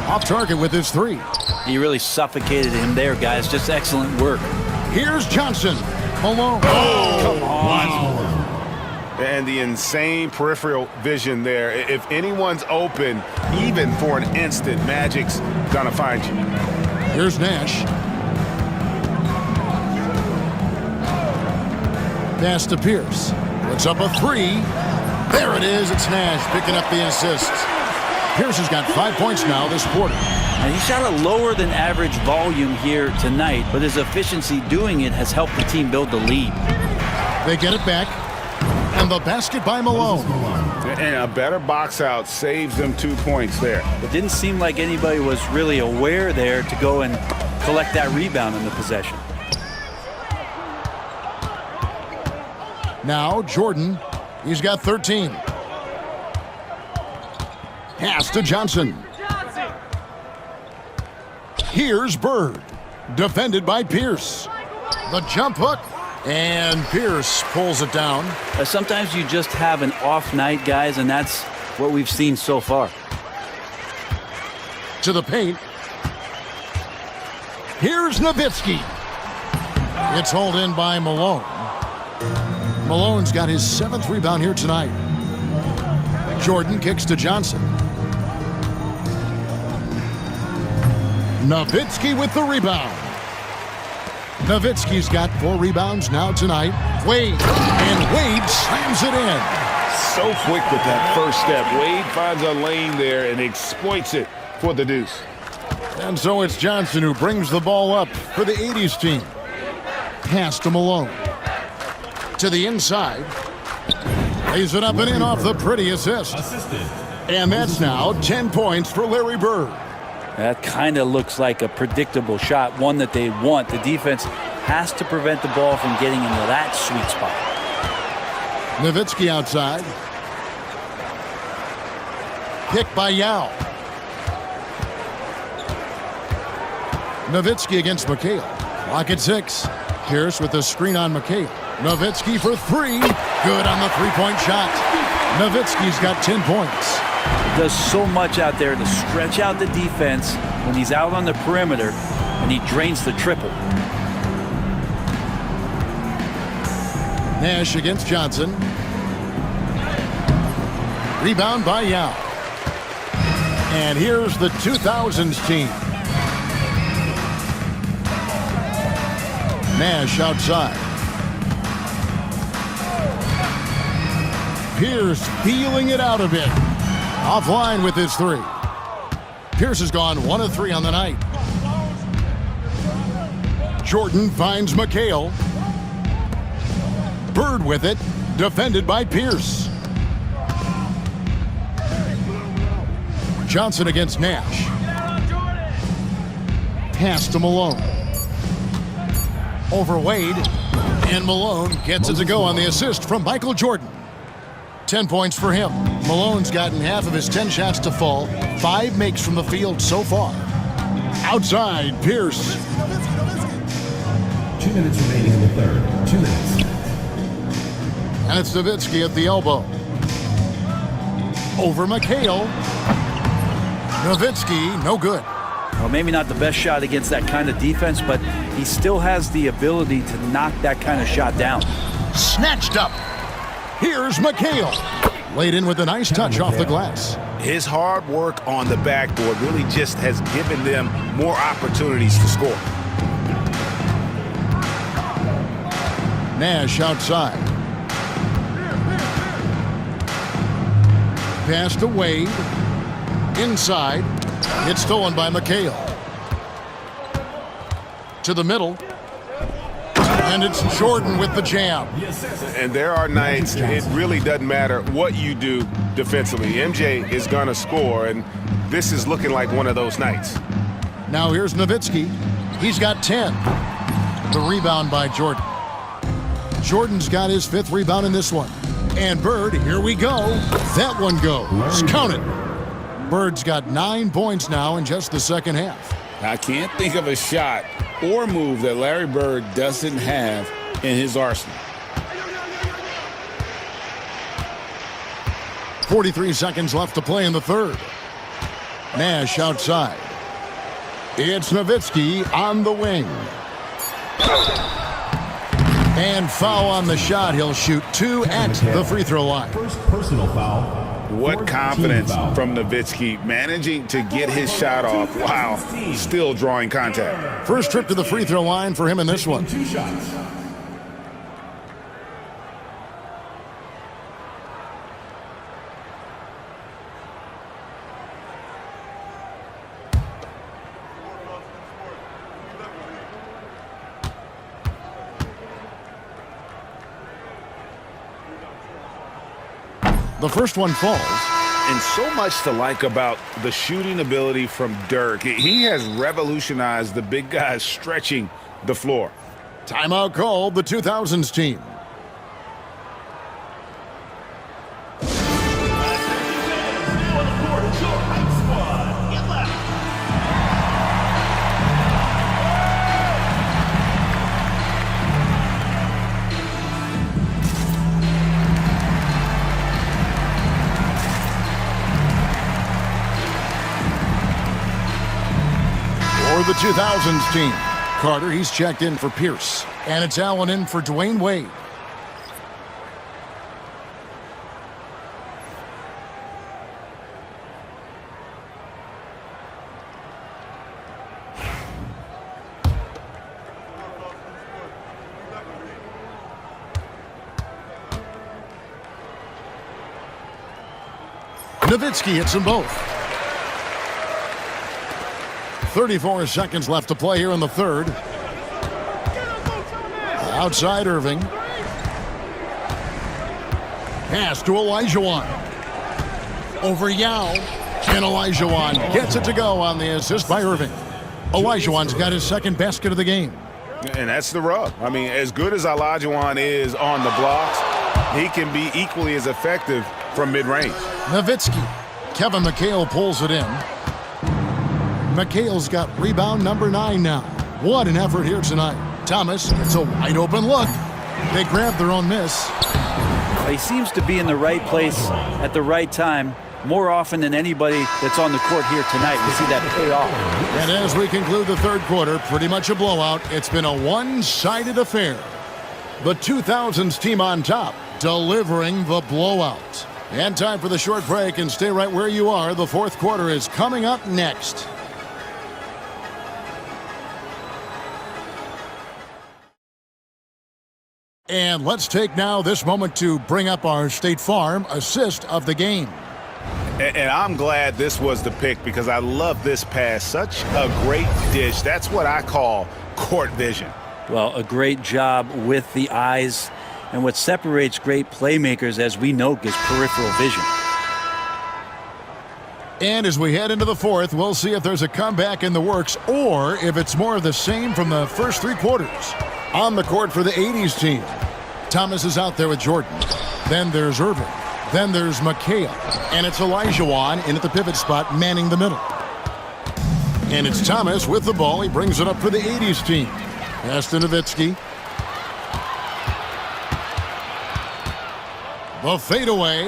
Off target with his 3. He really suffocated him there, guys. Just excellent work. Here's Johnson. Malone. Oh, come on. And the insane peripheral vision there. If anyone's open, even for an instant, Magic's gonna find you. Here's Nash. Pass to Pierce. Puts up a 3. There it is. It's Nash picking up the assist. Pierce has got 5 points now this quarter. And he shot a lower than average volume here tonight, but his efficiency doing it has helped the team build the lead. They get it back. And the basket by Malone. And a better box out saves them 2 points there. It didn't seem like anybody was really aware there to go and collect that rebound in the possession. Now Jordan. He's got 13. Pass to Johnson. Here's Bird. Defended by Pierce. The jump hook. And Pierce pulls it down. Sometimes you just have an off night, guys, and that's what we've seen so far. To the paint. Here's Nowitzki. It's hauled in by Malone. Malone's got his 7th rebound here tonight. Jordan kicks to Johnson. Nowitzki with the rebound. Nowitzki's got 4 rebounds now tonight. Wade. And Wade slams it in. So quick with that first step. Wade finds a lane there and exploits it for the deuce. And so it's Johnson who brings the ball up for the 80's team. Pass to Malone. To the inside. Lays it up and in off the pretty assist. And that's now 10 points for Larry Bird. That kind of looks like a predictable shot, one that they want. The defense has to prevent the ball from getting into that sweet spot. Nowitzki outside. Picked by Yao. Nowitzki against McHale. Lock at 6. Pierce with the screen on McHale. Nowitzki for 3. Good on the three-point shot. Nowitzki's got 10 points. He does so much out there to stretch out the defense when he's out on the perimeter, and he drains the triple. Nash against Johnson. Rebound by Yao. And here's the 2000's team. Nash outside. Pierce feeling it out a bit. Offline with his 3. Pierce has gone 1 of 3 on the night. Jordan finds McHale. Bird with it. Defended by Pierce. Johnson against Nash. Pass to Malone. Over Wade. And Malone gets it to go on the assist from Michael Jordan. 10 points for him. Malone's gotten half of his 10 shots to fall. 5 makes from the field so far. Outside, Pierce. 2 minutes remaining in the third. 2 minutes. And it's Nowitzki at the elbow. Over McHale. Nowitzki, no good. Well, maybe not the best shot against that kind of defense, but he still has the ability to knock that kind of shot down. Snatched up. Here's McHale. Laid in with a nice touch off the glass. His hard work on the backboard really just has given them more opportunities to score. Nash outside. Pass to Wade. Inside. It's stolen by McHale. To the middle. And it's Jordan with the jam. And there are nights it really doesn't matter what you do defensively. MJ is going to score, and this is looking like one of those nights. Now here's Nowitzki. He's got 10. The rebound by Jordan. Jordan's got his 5th rebound in this one. And Bird, here we go. That one goes. Count it. Bird's got 9 points now in just the second half. I can't think of a shot or move that Larry Bird doesn't have in his arsenal. 43 seconds left to play in the third. Nash outside. It's Nowitzki on the wing. And foul on the shot. He'll shoot 2 at the free throw line. First personal foul. What confidence from Nowitzki, managing to get his shot off while still drawing contact. First trip to the free throw line for him in this one. 2 shots. The first one falls. And so much to like about the shooting ability from Dirk. He has revolutionized the big guys stretching the floor. Timeout called, the 2000's team. The 2000's team. Carter, he's checked in for Pierce. And it's Allen in for Dwayne Wade. Nowitzki hits them both. 34 seconds left to play here in the third. Outside Irving. Pass to Olajuwon. Over Yao. And Olajuwon gets it to go on the assist by Irving. Olajuwon's got his second basket of the game. And that's the rub. I mean, as good as Olajuwon is on the blocks, he can be equally as effective from mid-range. Nowitzki. Kevin McHale pulls it in. McHale's got rebound number 9 now. What an effort here tonight. Thomas, it's a wide open look. They grab their own miss. He seems to be in the right place at the right time more often than anybody that's on the court here tonight. We see that pay off. And as we conclude the third quarter, pretty much a blowout. It's been a one-sided affair. The 2000's team on top, delivering the blowout. And time for the short break, and stay right where you are. The fourth quarter is coming up next. And let's take now this moment to bring up our State Farm assist of the game. And I'm glad this was the pick because I love this pass. Such a great dish. That's what I call court vision. Well, a great job with the eyes. And what separates great playmakers, as we know, is peripheral vision. And as we head into the fourth, we'll see if there's a comeback in the works or if it's more of the same from the first three quarters. On the court for the 80's team, Thomas is out there with Jordan. Then there's Irving. Then there's McHale. And it's Olajuwon in at the pivot spot, manning the middle. And it's Thomas with the ball. He brings it up for the 80's team. Pass to Nowitzki. The fadeaway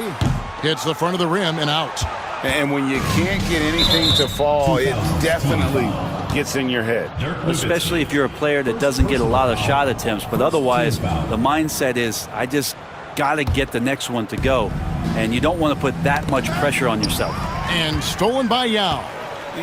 hits the front of the rim and out. And when you can't get anything to fall, it definitely gets in your head. Especially if you're a player that doesn't get a lot of shot attempts. But otherwise, the mindset is, I just got to get the next one to go. And you don't want to put that much pressure on yourself. And stolen by Yao.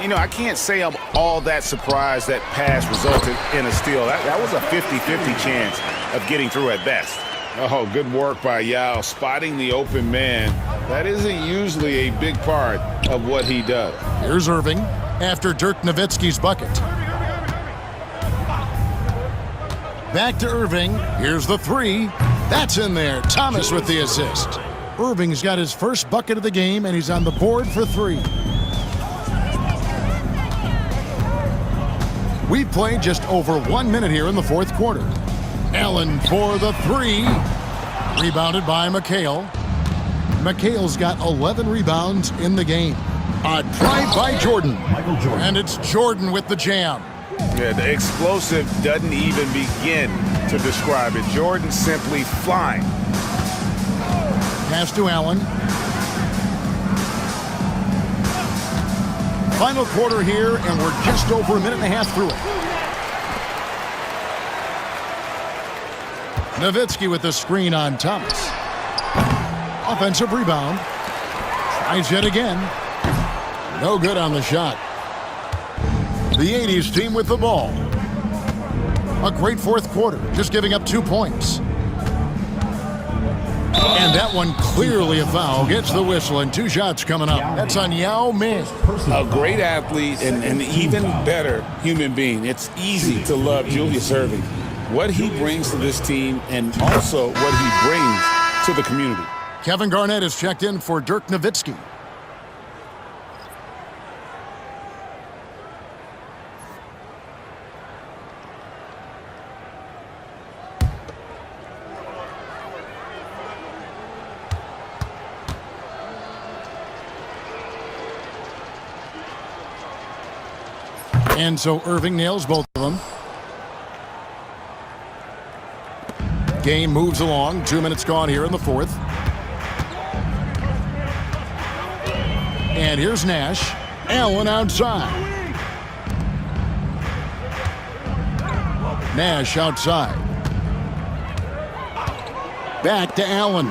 You know, I can't say I'm all that surprised that pass resulted in a steal. That was a 50-50 chance of getting through at best. Oh, good work by Yao, spotting the open man. That isn't usually a big part of what he does. Here's Irving after Dirk Nowitzki's bucket. Back to Irving. Here's the three. That's in there. Thomas with the assist. Irving's got his first bucket of the game, and he's on the board for three. We've played just over 1 minute here in the fourth quarter. Allen for the three. Rebounded by McHale. McHale's got 11 rebounds in the game. A drive by Jordan. And it's Jordan with the jam. Yeah, the explosive doesn't even begin to describe it. Jordan simply flying. Pass to Allen. Final quarter here, and we're just over a minute and a half through it. Nowitzki with the screen on Thomas. Offensive rebound. Tries yet again. No good on the shot. The 80's team with the ball. A great fourth quarter, just giving up 2 points. And that one clearly a foul. Gets the whistle, and 2 shots coming up. That's on Yao Ming. A great athlete and an even better human being. It's easy to love Julius Irving. What he brings to this team and also what he brings to the community. Kevin Garnett is checked in for Dirk Nowitzki. And so Irving nails both of them. Game moves along. 2 minutes gone here in the fourth. And here's Nash. Allen outside. Nash outside. Back to Allen.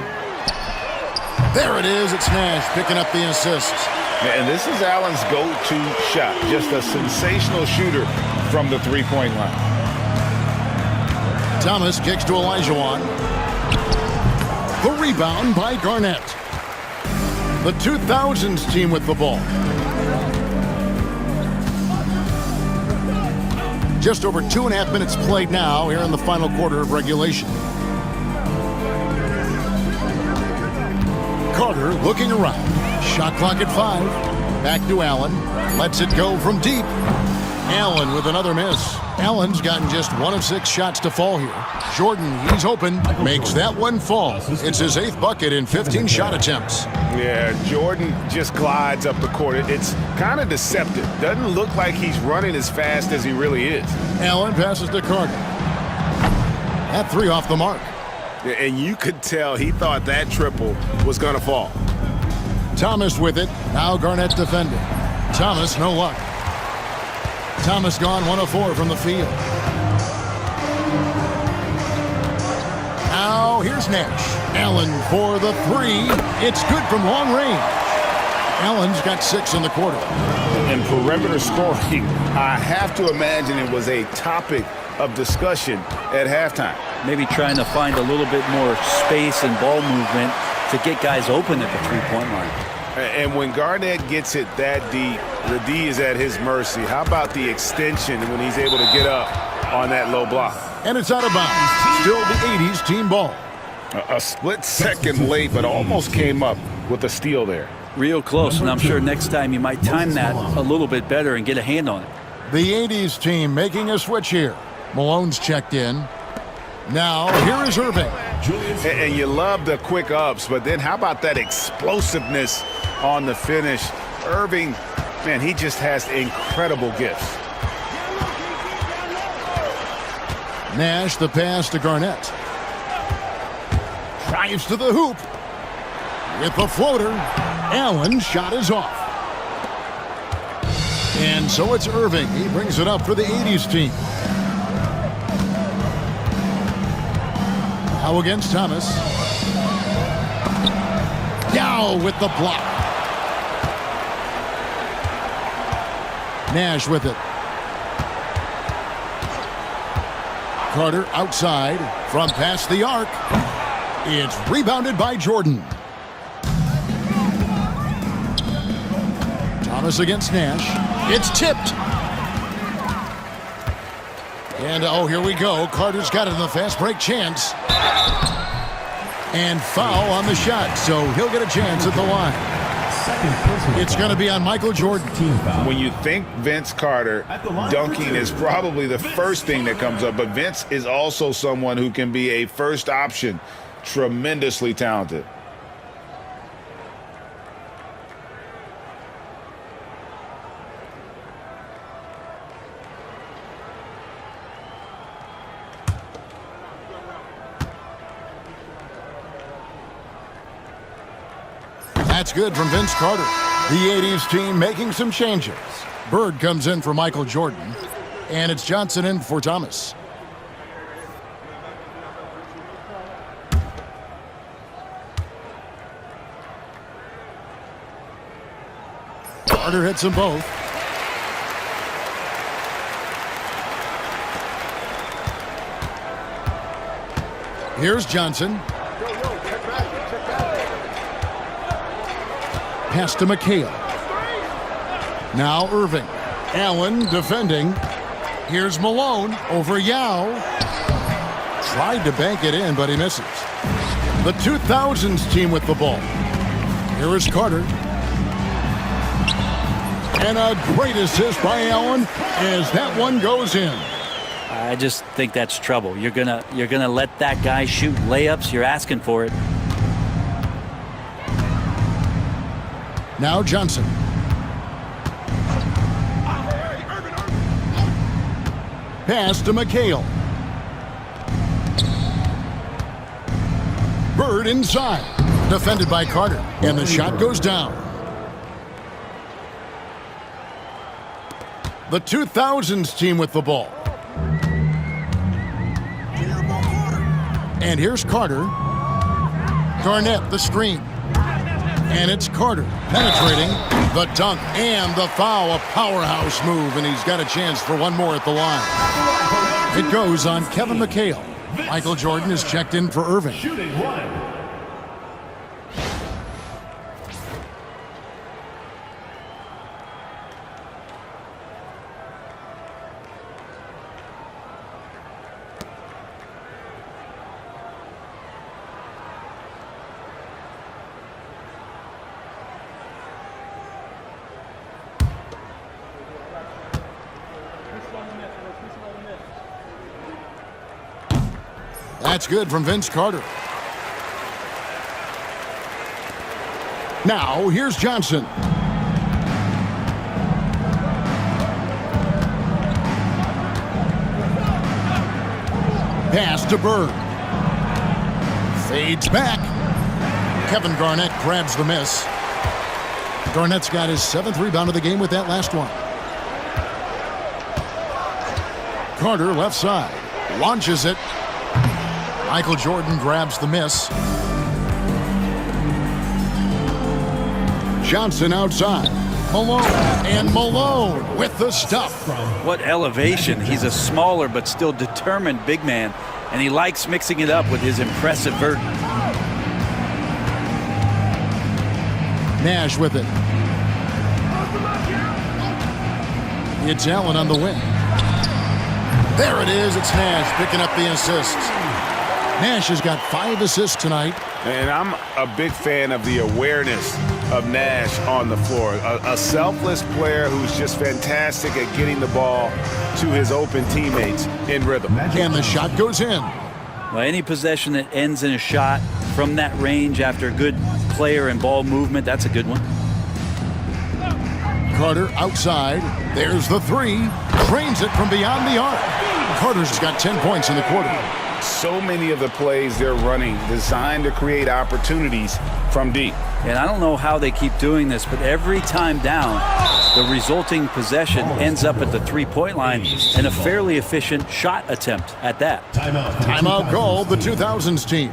There it is. It's Nash picking up the assist. And this is Allen's go-to shot. Just a sensational shooter from the three-point line. Thomas kicks to Olajuwon. The rebound by Garnett. The 2000's team with the ball. Just over 2.5 minutes played now here in the final quarter of regulation. Carter looking around. Shot clock at 5. Back to Allen. Lets it go from deep. Allen with another miss. Allen's gotten just 1 of 6 shots to fall here. Jordan, he's open, makes that one fall. It's his 8th bucket in 15 shot attempts. Yeah, Jordan just glides up the court. It's kind of deceptive. Doesn't look like he's running as fast as he really is. Allen passes to Carter. That 3 off the mark. And you could tell he thought that triple was going to fall. Thomas with it. Now Garnett defending. Thomas, no luck. Thomas gone 1 of 4 from the field. Now here's Nash. Allen for the 3. It's good from long range. Allen's got 6 in the quarter. And perimeter scoring, I have to imagine it was a topic of discussion at halftime. Maybe trying to find a little bit more space and ball movement to get guys open at the three-point line. And when Garnett gets it that deep, the D is at his mercy. How about the extension when he's able to get up on that low block? And it's out of bounds. Still the 80's team ball. A split second late, but almost came up with a steal there. Real close, and I'm sure next time you might time that a little bit better and get a hand on it. The 80's team making a switch here. Malone's checked in. Now, here is Irving. And you love the quick ups, but then how about that explosiveness on the finish? Irving, man, he just has incredible gifts. Nash, the pass to Garnett. Drives to the hoop. With the floater, Allen's shot is off. And so it's Irving. He brings it up for the 80's team. Now against Thomas. Yao with the block. Nash with it. Carter outside from past the arc. It's rebounded by Jordan. Thomas against Nash. It's tipped. And, oh, here we go. Carter's got it in the fast break chance. And foul on the shot, so he'll get a chance at the line. It's going to be on Michael Jordan. When you think Vince Carter, dunking is probably the first thing that comes up, but Vince is also someone who can be a first option. Tremendously talented. That's good from Vince Carter. The 80's team making some changes. Bird comes in for Michael Jordan, and it's Johnson in for Thomas. Carter hits them both. Here's Johnson. Pass to McHale. Now Irving. Allen defending. Here's Malone over Yao. Tried to bank it in, but he misses. The 2000's team with the ball. Here is Carter. And a great assist by Allen as that one goes in. I just think that's trouble. You're gonna let that guy shoot layups. You're asking for it. Now Johnson. Pass to McHale. Bird inside. Defended by Carter. And the shot goes down. The 2000's team with the ball. And here's Carter. Garnett, the screen. And it's Carter penetrating the dunk and the foul. A powerhouse move, and he's got a chance for one more at the line. It goes on Kevin McHale. Michael Jordan is checked in for Irving. That's good from Vince Carter. Now, here's Johnson. Pass to Bird. Fades back. Kevin Garnett grabs the miss. Garnett's got his 7th rebound of the game with that last one. Carter left side. Launches it. Michael Jordan grabs the miss. Johnson outside. Malone. And Malone with the stuff. What elevation. He's a smaller but still determined big man. And he likes mixing it up with his impressive vert. Nash with it. It's Allen on the wing. There it is. It's Nash picking up the assists. Nash has got 5 assists tonight. And I'm a big fan of the awareness of Nash on the floor. A selfless player who's just fantastic at getting the ball to his open teammates in rhythm. And the shot goes in. Well, any possession that ends in a shot from that range after a good player and ball movement, that's a good one. Carter outside. There's the 3. Drains it from beyond the arc. Carter's got 10 points in the quarter. So many of the plays they're running designed to create opportunities from deep. And I don't know how they keep doing this, but every time down, the resulting possession ends up at the three-point line and a fairly efficient shot attempt at that. Timeout call, the 2000's team.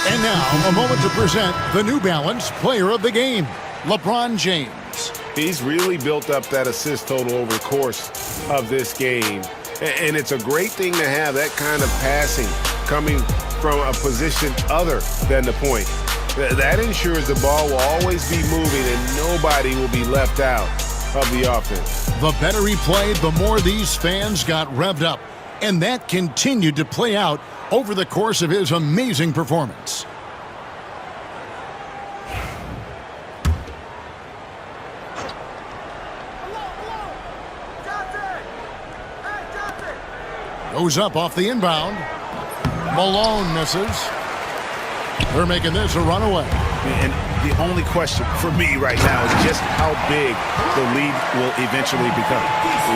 And now, a moment to present the New Balance Player of the Game, LeBron James. He's really built up that assist total over the course of this game. And it's a great thing to have that kind of passing coming from a position other than the point. That ensures the ball will always be moving and nobody will be left out of the offense. The better he played, the more these fans got revved up. And that continued to play out over the course of his amazing performance. Goes up off the inbound. Malone misses. They're making this a runaway. And the only question for me right now is just how big the lead will eventually become.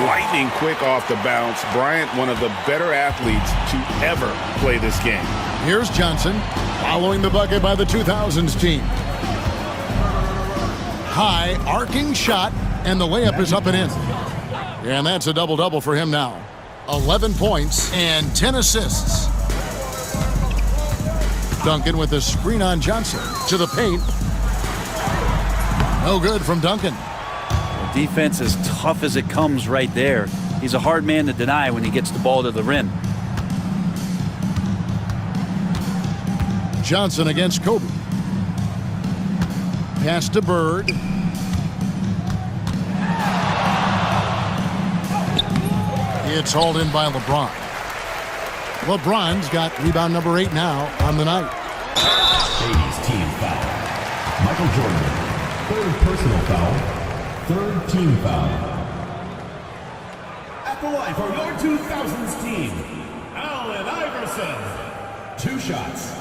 Lightning quick off the bounce. Bryant, one of the better athletes to ever play this game. Here's Johnson following the bucket by the 2000's team. High arcing shot, and the layup is up and in. And that's a double-double for him now. 11 points and 10 assists. Duncan with a screen on Johnson to the paint. No good from Duncan. Defense as tough as it comes right there. He's a hard man to deny when he gets the ball to the rim. Johnson against Kobe. Pass to Bird. It's hauled in by LeBron. LeBron's got rebound number 8 now on the night. 80's team foul. Michael Jordan, 3rd personal foul, 3rd team foul. At the line for your 2000's team, Allen Iverson. 2 shots.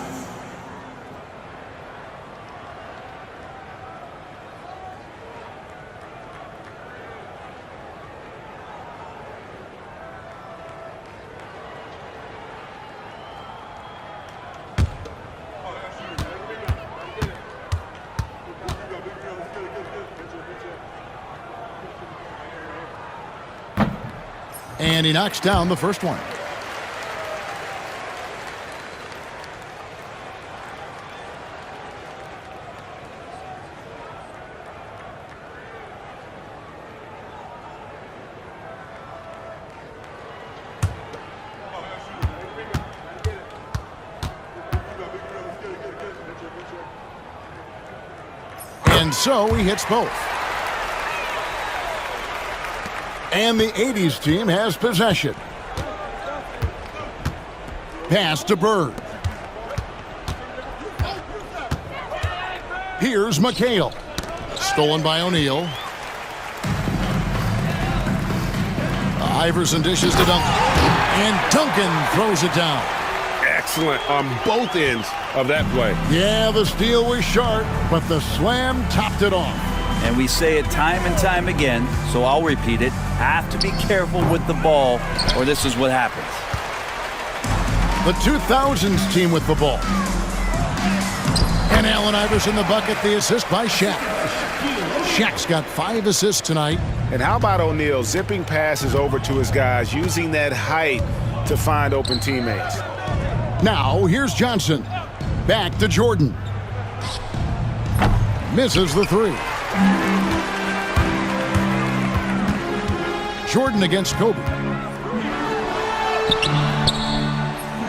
And he knocks down the first one. And so he hits both. And the 80's team has possession. Pass to Bird. Here's McHale. Stolen by O'Neal. Iverson dishes to Duncan. And Duncan throws it down. Excellent on both ends of that play. Yeah, the steal was sharp, but the slam topped it off. And we say it time and time again, so I'll repeat it. Have to be careful with the ball, or this is what happens. The 2000's team with the ball. And Allen Iverson the bucket, the assist by Shaq. Shaq's got 5 assists tonight. And how about O'Neal zipping passes over to his guys, using that height to find open teammates. Now, here's Johnson. Back to Jordan. Misses the 3. Jordan against Kobe.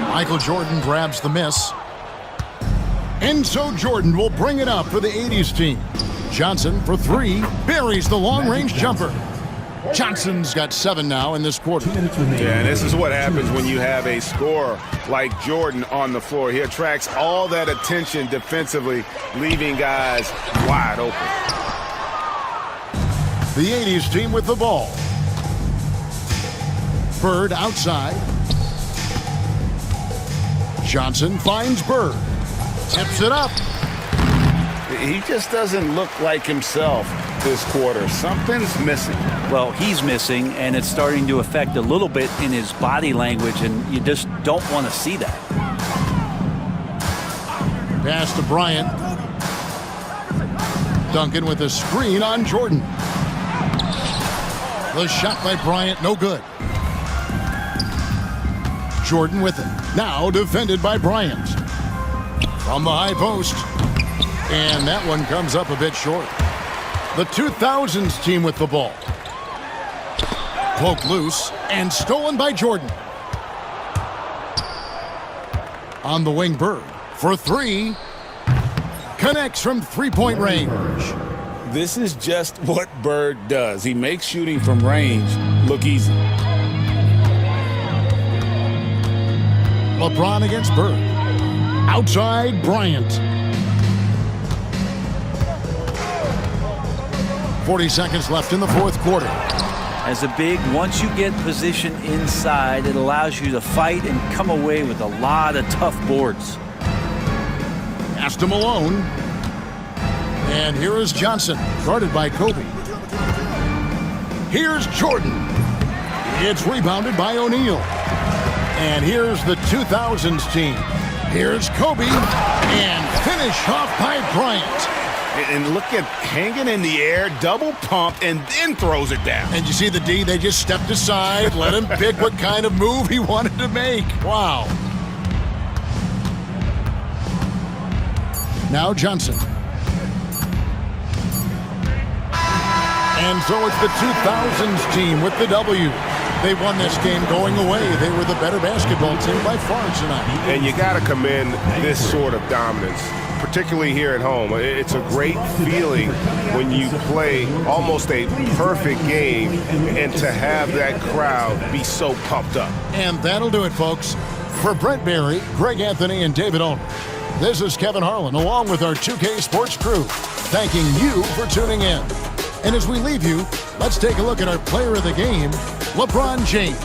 Michael Jordan grabs the miss. And so Jordan will bring it up for the 80's team. Johnson for 3, buries the long-range jumper. Johnson's got 7 now in this quarter. Yeah, and this is what happens when you have a scorer like Jordan on the floor. He attracts all that attention defensively, leaving guys wide open. The 80's team with the ball. Bird outside. Johnson finds Bird. Tips it up. He just doesn't look like himself this quarter. Something's missing. Well, he's missing, and it's starting to affect a little bit in his body language, and you just don't want to see that. Pass to Bryant. Duncan with a screen on Jordan. The shot by Bryant, no good. Jordan with it. Now defended by Bryant. From the high post. And that one comes up a bit short. The 2000's team with the ball. Poked loose and stolen by Jordan. On the wing, Bird for 3. Connects from three-point range. This is just what Bird does. He makes shooting from range look easy. LeBron against Bird. Outside, Bryant. 40 seconds left in the fourth quarter. As a big, once you get position inside, it allows you to fight and come away with a lot of tough boards. Pass to Malone. And here is Johnson, guarded by Kobe. Here's Jordan. It's rebounded by O'Neal. And here's the 2000's team. Here's Kobe. And finished off by Bryant. And look at hanging in the air, double pump, and then throws it down. And you see the D, they just stepped aside, let him pick what kind of move he wanted to make. Wow. Now Johnson. And so it's the 2000's team with the W. They won this game going away. They were the better basketball team by far tonight. And you got to commend this sort of dominance, particularly here at home. It's a great feeling when you play almost a perfect game and to have that crowd be so pumped up. And that'll do it, folks. For Brent Barry, Greg Anthony, and David Olner, this is Kevin Harlan along with our 2K Sports crew, thanking you for tuning in. And as we leave you, let's take a look at our player of the game, LeBron James.